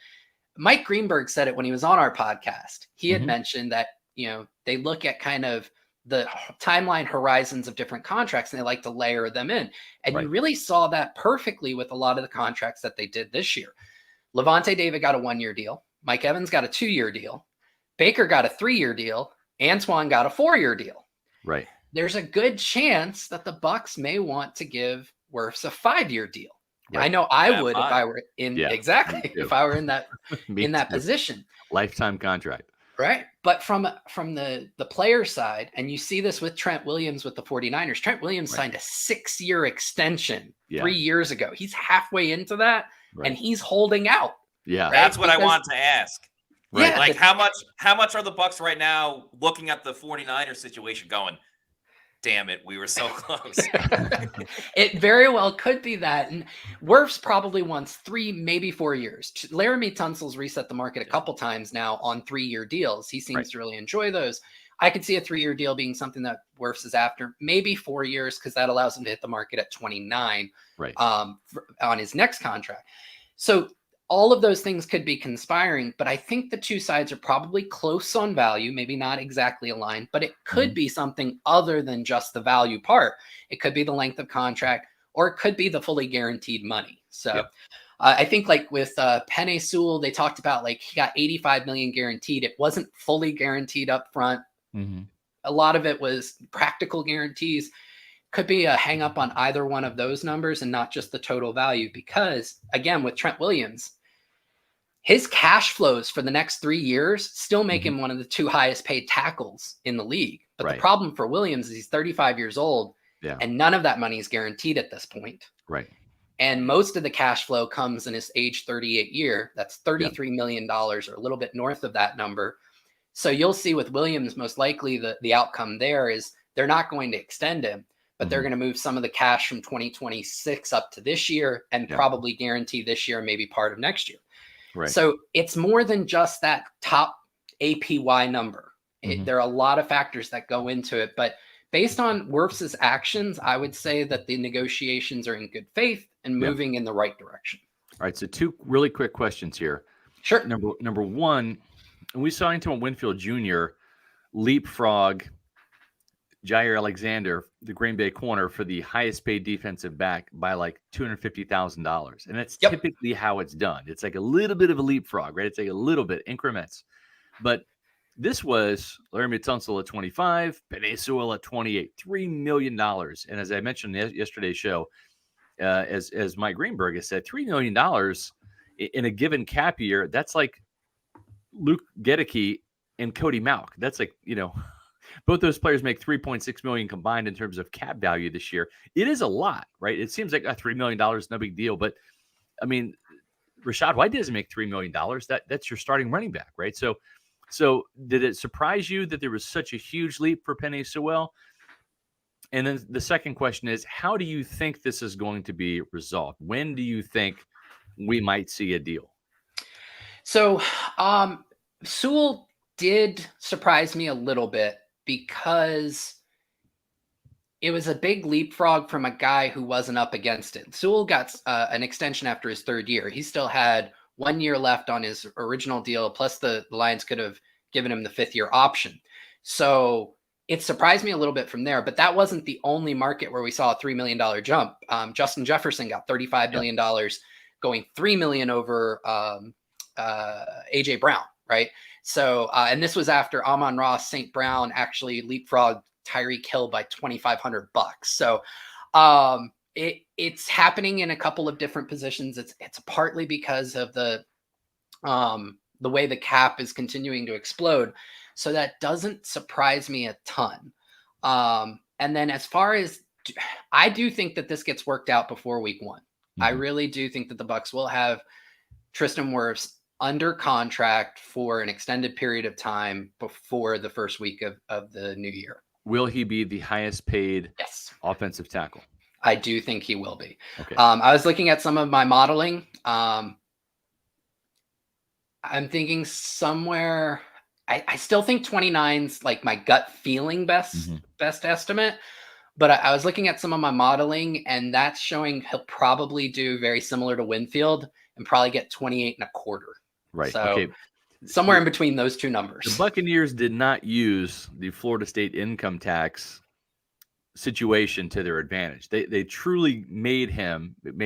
Mike Greenberg said it when he was on our podcast. He had mentioned that, they look at kind of the timeline horizons of different contracts and they like to layer them in. And you really saw that perfectly with a lot of the contracts that they did this year. Levante David got a 1-year deal. Mike Evans got a 2-year deal. Baker got a 3-year deal. Antoine got a 4-year deal. Right. There's a good chance that the Bucs may want to give Wirfs a 5-year deal. Right. I know I would if I were if I were in that position. Lifetime contract. Right. But from the player side, and you see this with Trent Williams with the 49ers. Trent Williams signed a 6-year extension 3 years ago. He's halfway into that and he's holding out. Yeah. Right? That's what I want to ask. Right. Yeah, how much are the Bucs right now looking at the 49ers situation going, damn it, we were so close. It very well could be that. And Wirfs probably wants 3, maybe 4 years. Laramie Tunsil's reset the market a couple times now on 3-year deals. He seems to really enjoy those. I could see a 3-year deal being something that Wirfs is after. Maybe 4 years, because that allows him to hit the market at 29 on his next contract. So all of those things could be conspiring, but I think the two sides are probably close on value, maybe not exactly aligned, but it could be something other than just the value part. It could be the length of contract, or it could be the fully guaranteed money. So I think like with Penei Sewell, they talked about like he got $85 million guaranteed. It wasn't fully guaranteed up front. A lot of it was practical guarantees. Could be a hang up on either one of those numbers and not just the total value, because again, with Trent Williams, his cash flows for the next 3 years still make him one of the 2 highest paid tackles in the league. But the problem for Williams is he's 35 years old and none of that money is guaranteed at this point. Right. And most of the cash flow comes in his age 38 year. That's $33 million or a little bit north of that number. So you'll see with Williams, most likely the outcome there is they're not going to extend him, but they're going to move some of the cash from 2026 up to this year and probably guarantee this year, maybe part of next year. Right. So it's more than just that top APY number. There are a lot of factors that go into it, but based on Wirfs' actions, I would say that the negotiations are in good faith and moving in the right direction. All right. So 2 really quick questions here. Sure. Number one, we saw Antoine Winfield Jr. leapfrog Jair Alexander, the Green Bay corner, for the highest paid defensive back by like $250,000. And that's typically how it's done. It's like a little bit of a leapfrog, right? It's like a little bit increments. But this was Laremy Tunsil at 25, Penei Sewell at 28, $3 million. And as I mentioned in yesterday's show, as Mike Greenberg has said, $3 million in a given cap year, that's like Luke Gedeke and Cody Mauch. That's like, both those players make $3.6 million combined in terms of cap value this year. It is a lot, right? It seems like $3 million is no big deal, but I mean, Rachaad White doesn't make $3 million. That's your starting running back, right? So did it surprise you that there was such a huge leap for Penei Sewell? And then the second question is, how do you think this is going to be resolved? When do you think we might see a deal? So Sewell did surprise me a little bit because it was a big leapfrog from a guy who wasn't up against it. Sewell got an extension after his third year. He still had 1 year left on his original deal, plus the Lions could have given him the 5th-year option. So it surprised me a little bit from there, but that wasn't the only market where we saw a $3 million jump. Justin Jefferson got $35 million, going $3 million over A.J. Brown, right? So, and this was after Amon-Ra St. Brown actually leapfrogged Tyreek Hill by $2,500. So it's happening in a couple of different positions. It's partly because of the way the cap is continuing to explode. So that doesn't surprise me a ton. And then as far as, I do think that this gets worked out before week 1. Mm-hmm. I really do think that the Bucs will have Tristan Wirfs under contract for an extended period of time before the first week of the new year. Will he be the highest paid offensive tackle? I do think he will be. Okay. I was looking at some of my modeling. I'm thinking somewhere, I still think 29's like my gut feeling best estimate, but I was looking at some of my modeling and that's showing he'll probably do very similar to Winfield and probably get 28.25. Right. So okay. Somewhere in between those two numbers. The Buccaneers did not use the Florida State income tax situation to their advantage. They truly made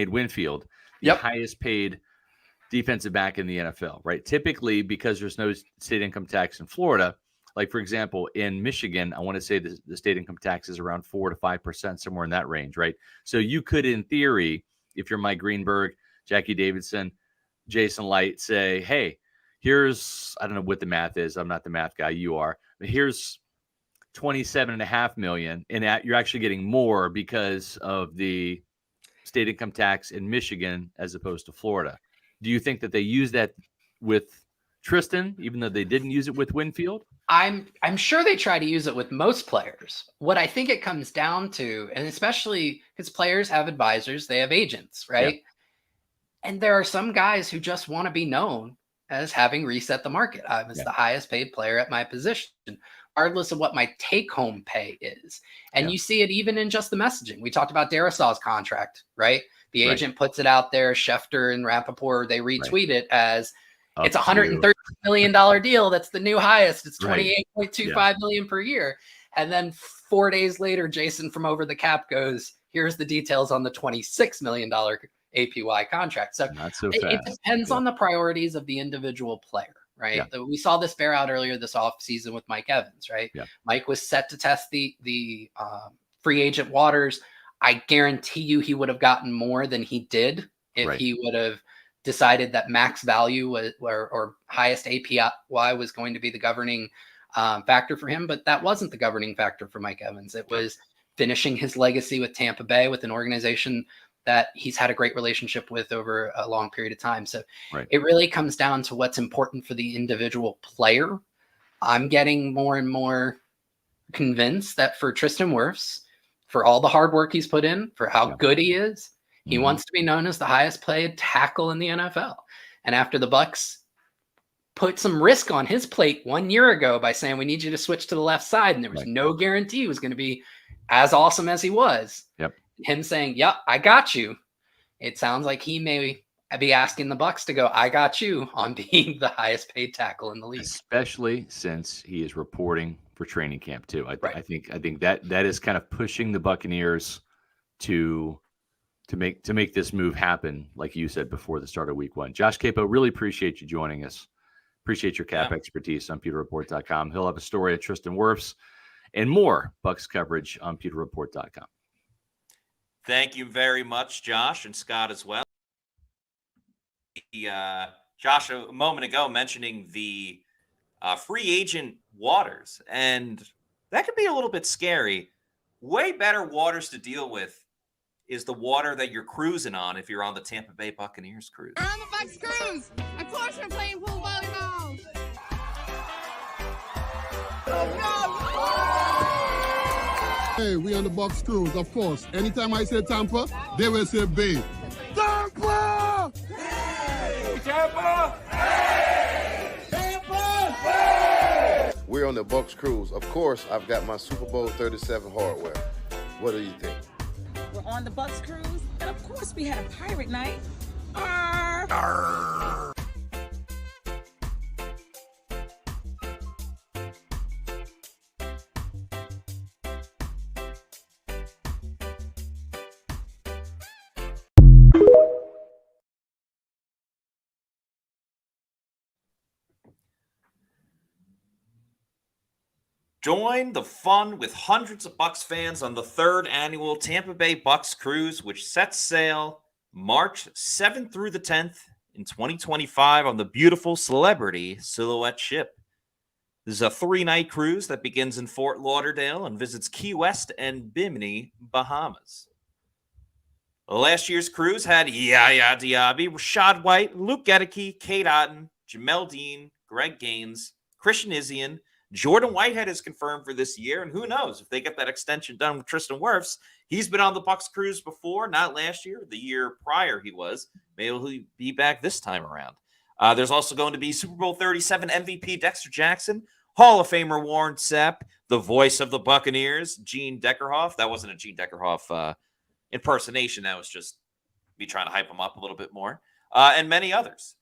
Winfield the highest paid defensive back in the NFL, right? Typically, because there's no state income tax in Florida, like for example, in Michigan, I want to say the state income tax is around 4 to 5%, somewhere in that range, right? So you could, in theory, if you're Mike Greenberg, Jackie Davidson, Jason Light, say, hey, here's, I don't know what the math is. I'm not the math guy. You are. But here's $27.5 million, and you're actually getting more because of the state income tax in Michigan as opposed to Florida. Do you think that they use that with Tristan, even though they didn't use it with Winfield? I'm sure they try to use it with most players. What I think it comes down to, and especially because players have advisors, they have agents, right? Yep. And there are some guys who just want to be known as having reset the market. I was the highest paid player at my position, regardless of what my take-home pay is. And you see it even in just the messaging. We talked about Darrisaw's contract, right? The agent puts it out there. Schefter and Rappaport, they retweet it as it's $130 million deal. That's the new highest. It's $28.25 million per year. And then 4 days later, Jason from Over the Cap goes, here's the details on the $26 million APY contract. So, it depends on the priorities of the individual player, right? Yeah. We saw this bear out earlier this offseason with Mike Evans, right? Yeah. Mike was set to test the free agent waters. I guarantee you he would have gotten more than he did if he would have decided that max value was, or highest APY was going to be the governing factor for him. But that wasn't the governing factor for Mike Evans. It was finishing his legacy with Tampa Bay, with an organization that he's had a great relationship with over a long period of time. So it really comes down to what's important for the individual player. I'm getting more and more convinced that for Tristan Wirfs, for all the hard work he's put in, for how good he is, he wants to be known as the highest paid tackle in the NFL. And after the Bucs put some risk on his plate 1 year ago by saying, we need you to switch to the left side, and there was no guarantee he was going to be as awesome as he was. Him saying, I got you. It sounds like he may I'd be asking the Bucs to go, I got you on being the highest paid tackle in the league. Especially since he is reporting for training camp too. I Right. think that is kind of pushing the Buccaneers to make this move happen, like you said before the start of week 1. Josh Capo, really appreciate you joining us. Appreciate your cap expertise on PewterReport.com. He'll have a story of Tristan Wirfs and more Bucs coverage on PewterReport.com. Thank you very much, Josh, and Scott as well. Josh, a moment ago, mentioning the free agent waters, and that could be a little bit scary. Way better waters to deal with is the water that you're cruising on if you're on the Tampa Bay Buccaneers cruise. We're on the Bucs cruise. Of course we're playing pool volleyball. Hey, we on the Bucs cruise, of course. Anytime I say Tampa, they will say Bay. Tampa! Hey! Tampa! Hey! Tampa! Hey! We're on the Bucs cruise. Of course, I've got my Super Bowl 37 hardware. What do you think? We're on the Bucs cruise, and of course we had a pirate night. Arr! Arr! Join the fun with hundreds of Bucs fans on the 3rd annual Tampa Bay Bucs Cruise, which sets sail March 7th through the 10th in 2025 on the beautiful Celebrity Silhouette ship. This is a 3-night cruise that begins in Fort Lauderdale and visits Key West and Bimini, Bahamas. Last year's cruise had Yaya Diaby, Rashad White, Luke Gedeke, Kate Otten, Jamel Dean, Greg Gaines, Christian Isian. Jordan Whitehead is confirmed for this year, and who knows if they get that extension done with Tristan Wirfs. He's been on the Bucs cruise before, not last year, the year prior he was. Maybe he'll be back this time around. There's also going to be Super Bowl 37 MVP Dexter Jackson, Hall of Famer Warren Sapp, the voice of the Buccaneers, Gene Deckerhoff. That wasn't a Gene Deckerhoff impersonation. That was just me trying to hype him up a little bit more, and many others.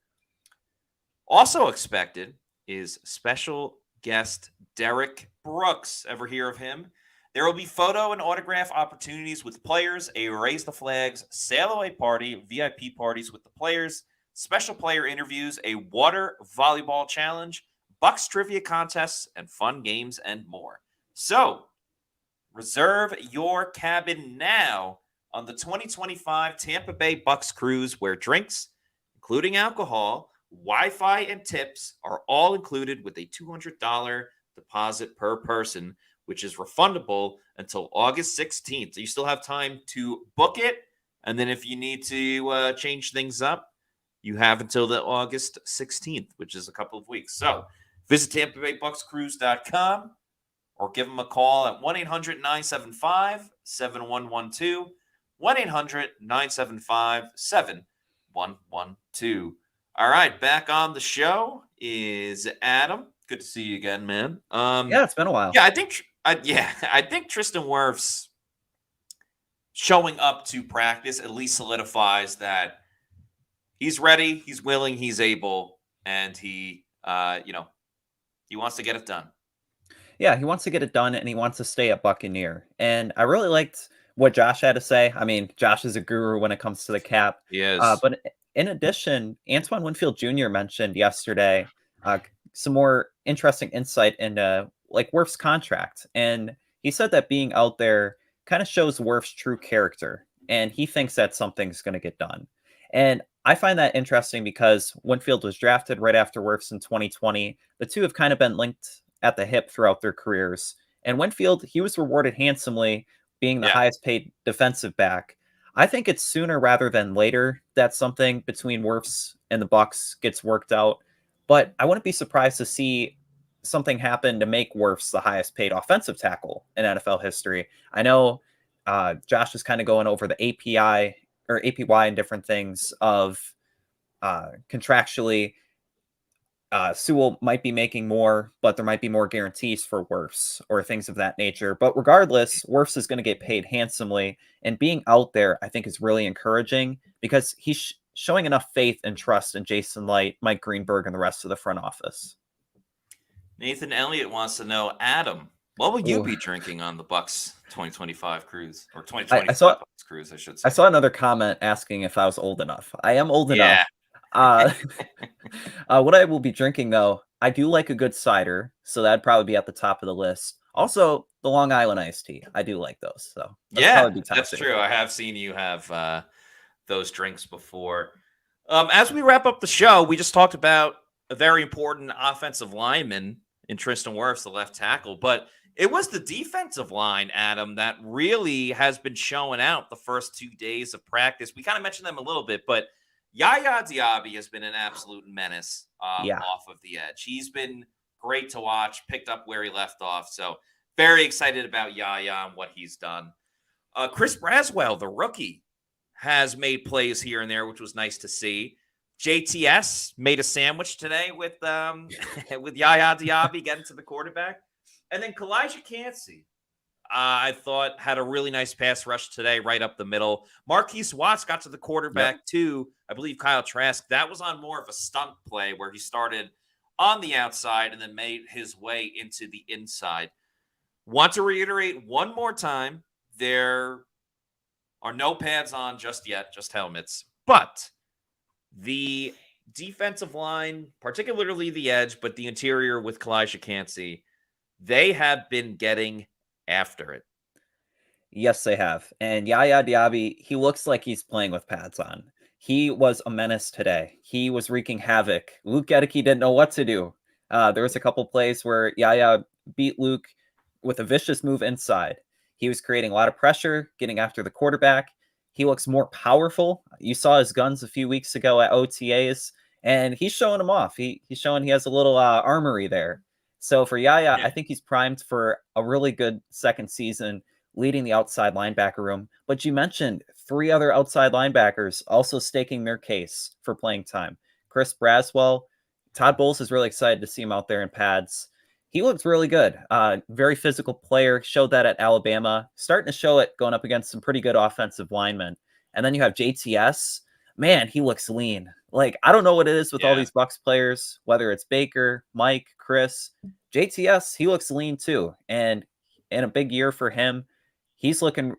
Also expected is special guest Derek Brooks. Ever hear of him? There will be photo and autograph opportunities with players, a Raise the Flags sail away party, VIP parties with the players, special player interviews, a water volleyball challenge, Bucs trivia contests, and fun games and more. So, reserve your cabin now on the 2025 Tampa Bay Bucs cruise, where drinks, including alcohol, Wi-Fi, and tips are all included with a $200 deposit per person, which is refundable until August 16th. So you still have time to book it. And then if you need to change things up, you have until the August 16th, which is a couple of weeks. So visit TampaBayBucsCruise.com or give them a call at 1-800-975-7112, 1-800-975-7112. All right, back on the show is Adam. Good to see you again, man. Yeah, it's been a while. Yeah, I think Tristan Wirfs showing up to practice at least solidifies that he's ready, he's willing, he's able, and he wants to get it done. Yeah, he wants to get it done, and he wants to stay at Buccaneer. And I really liked what Josh had to say. I mean, Josh is a guru when it comes to the cap. Yes. But in addition, Antoine Winfield Jr. mentioned yesterday some more interesting insight into Wirfs' contract. And he said that being out there kind of shows Wirfs' true character. And he thinks that something's going to get done. And I find that interesting because Winfield was drafted right after Wirfs in 2020. The two have kind of been linked at the hip throughout their careers. And Winfield, he was rewarded handsomely being the highest paid defensive back. I think it's sooner rather than later that something between Wirfs and the Bucs gets worked out. But I wouldn't be surprised to see something happen to make Wirfs the highest paid offensive tackle in NFL history. I know Josh is kind of going over the API or APY and different things of contractually. Sewell might be making more, but there might be more guarantees for Wirfs or things of that nature. But regardless, Wirfs is going to get paid handsomely. And being out there, I think, is really encouraging because he showing enough faith and trust in Jason Light, Mike Greenberg, and the rest of the front office. Nathan Elliott wants to know, Adam, what will you Ooh. be drinking on the Bucs 2025 cruise, or 2025 Bucs cruise, I should say? I saw another comment asking if I was old enough. I am old enough. What I will be drinking, though, I do like a good cider, so that'd probably be at the top of the list. Also, the Long Island iced tea. I do like those. So that's true. I have seen you have those drinks before. As we wrap up the show, we just talked about a very important offensive lineman in Tristan Wirfs, the left tackle, but it was the defensive line, Adam, that really has been showing out the first 2 days of practice. We kind of mentioned them a little bit, but Yaya Diaby has been an absolute menace off of the edge. He's been great to watch, picked up where he left off. So very excited about Yaya and what he's done. Chris Braswell, the rookie, has made plays here and there, which was nice to see. JTS made a sandwich today with Yaya Diaby getting to the quarterback. And then Kalijah Cansey, I thought, had a really nice pass rush today, right up the middle. Marquise Watts got to the quarterback too. I believe Kyle Trask. That was on more of a stunt play where he started on the outside and then made his way into the inside. Want to reiterate one more time, there are no pads on just yet, just helmets. But the defensive line, particularly the edge, but the interior with Kalijah Cansey, they have been getting after it. Yes, they have. And Yaya Diaby, he looks like he's playing with pads on. He was a menace today. He was wreaking havoc. Luke Gedeke didn't know what to do. There was a couple plays where Yaya beat Luke with a vicious move inside. He was creating a lot of pressure, getting after the quarterback. He looks more powerful. You saw his guns a few weeks ago at OTAs, and he's showing them off. He's showing he has a little armory there. So for Yaya, I think he's primed for a really good second season, leading the outside linebacker room. But you mentioned 3 other outside linebackers also staking their case for playing time. Chris Braswell, Todd Bowles is really excited to see him out there in pads. He looks really good. Very physical player. Showed that at Alabama. Starting to show it going up against some pretty good offensive linemen. And then you have JTS. Man, he looks lean. Like, I don't know what it is with all these Bucs players, whether it's Baker, Mike, Chris. JTS, he looks lean too. And in a big year for him, he's looking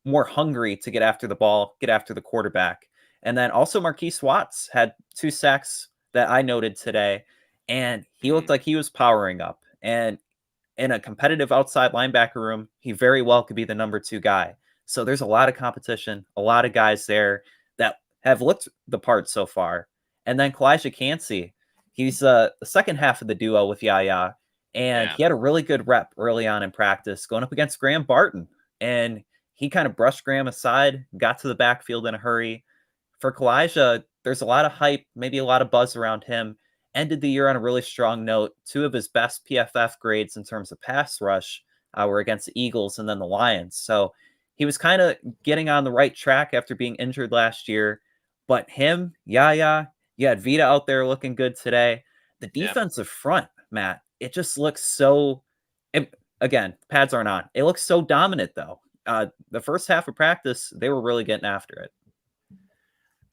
more hungry to get after the ball, get after the quarterback. And then also Marquise Watts had 2 sacks that I noted today. And he looked like he was powering up. And in a competitive outside linebacker room, he very well could be the number 2 guy. So there's a lot of competition, a lot of guys there that have looked the part so far. And then Kalijah Cansey, he's the second half of the duo with Yaya. And he had a really good rep early on in practice going up against Graham Barton. And he kind of brushed Graham aside, got to the backfield in a hurry. For Kalijah, there's a lot of hype, maybe a lot of buzz around him. Ended the year on a really strong note. 2 of his best PFF grades in terms of pass rush were against the Eagles and then the Lions. So he was kind of getting on the right track after being injured last year. But him, Yaya, you had Vita out there looking good today. The defensive front, Matt, it just looks so... Again, pads aren't on. It looks so dominant, though. The first half of practice, they were really getting after it.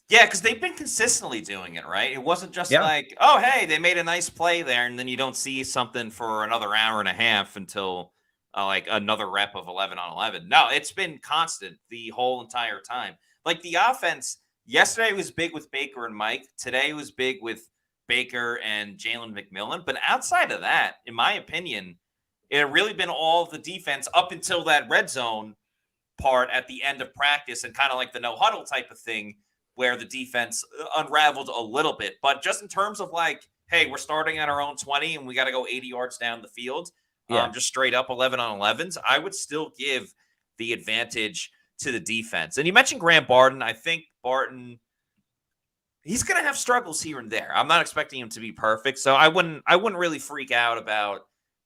Yeah, because they've been consistently doing it, right? It wasn't just like, oh, hey, they made a nice play there, and then you don't see something for another hour and a half until like another rep of 11 on 11. No, it's been constant the whole entire time. Like the offense, yesterday was big with Baker and Mike. Today was big with Baker and Jaylen McMillan. But outside of that, in my opinion, it had really been all the defense up until that red zone part at the end of practice and kind of like the no huddle type of thing, where the defense unraveled a little bit. But just in terms of like, hey, we're starting at our own 20 and we got to go 80 yards down the field, just straight up 11 on 11s, I would still give the advantage to the defense. And you mentioned Graham Barton. I think Barton, he's going to have struggles here and there. I'm not expecting him to be perfect. So I wouldn't really freak out about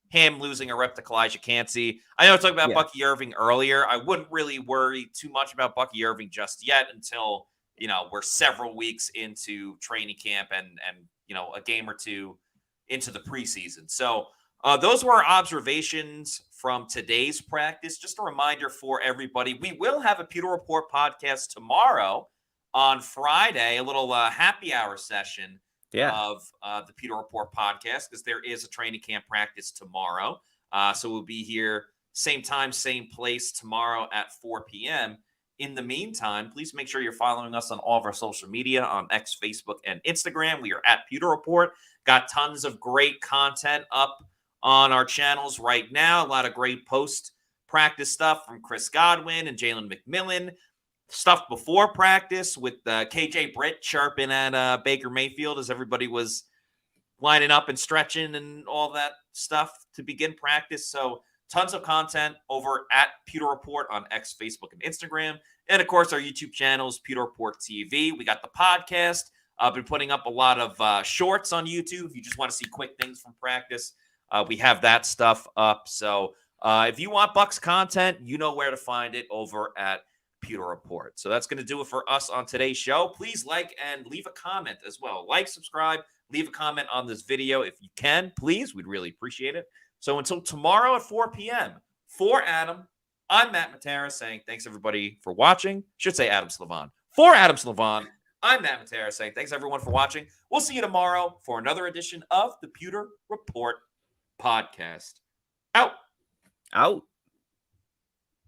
him losing a rep to Kalijah Cansey. I know I talked about Bucky Irving earlier. I wouldn't really worry too much about Bucky Irving just yet until we're several weeks into training camp and a game or 2 into the preseason. So those were our observations from today's practice. Just a reminder for everybody, we will have a Pewter Report podcast tomorrow on Friday, a little happy hour session of the Pewter Report podcast, because there is a training camp practice tomorrow. So we'll be here same time, same place tomorrow at 4 p.m. In the meantime, please make sure you're following us on all of our social media on X, Facebook, and Instagram. We are at Pewter Report. Got tons of great content up on our channels right now. A lot of great post-practice stuff from Chris Godwin and Jaylen McMillan. Stuff before practice with KJ Britt chirping at Baker Mayfield as everybody was lining up and stretching and all that stuff to begin practice. So tons of content over at Pewter Report on X, Facebook, and Instagram. And, of course, our YouTube channels, Pewter Report TV. We got the podcast. I've been putting up a lot of shorts on YouTube. If you just want to see quick things from practice, we have that stuff up. So if you want Bucs content, you know where to find it over at Pewter Report. So that's going to do it for us on today's show. Please like and leave a comment as well. Like, subscribe, leave a comment on this video if you can, please. We'd really appreciate it. So until tomorrow at 4 p.m., for Adam, I'm Matt Matera saying thanks, everybody, for watching. Should say Adam Slavon. For Adam Slavon, I'm Matt Matera saying thanks, everyone, for watching. We'll see you tomorrow for another edition of the Pewter Report podcast. Out.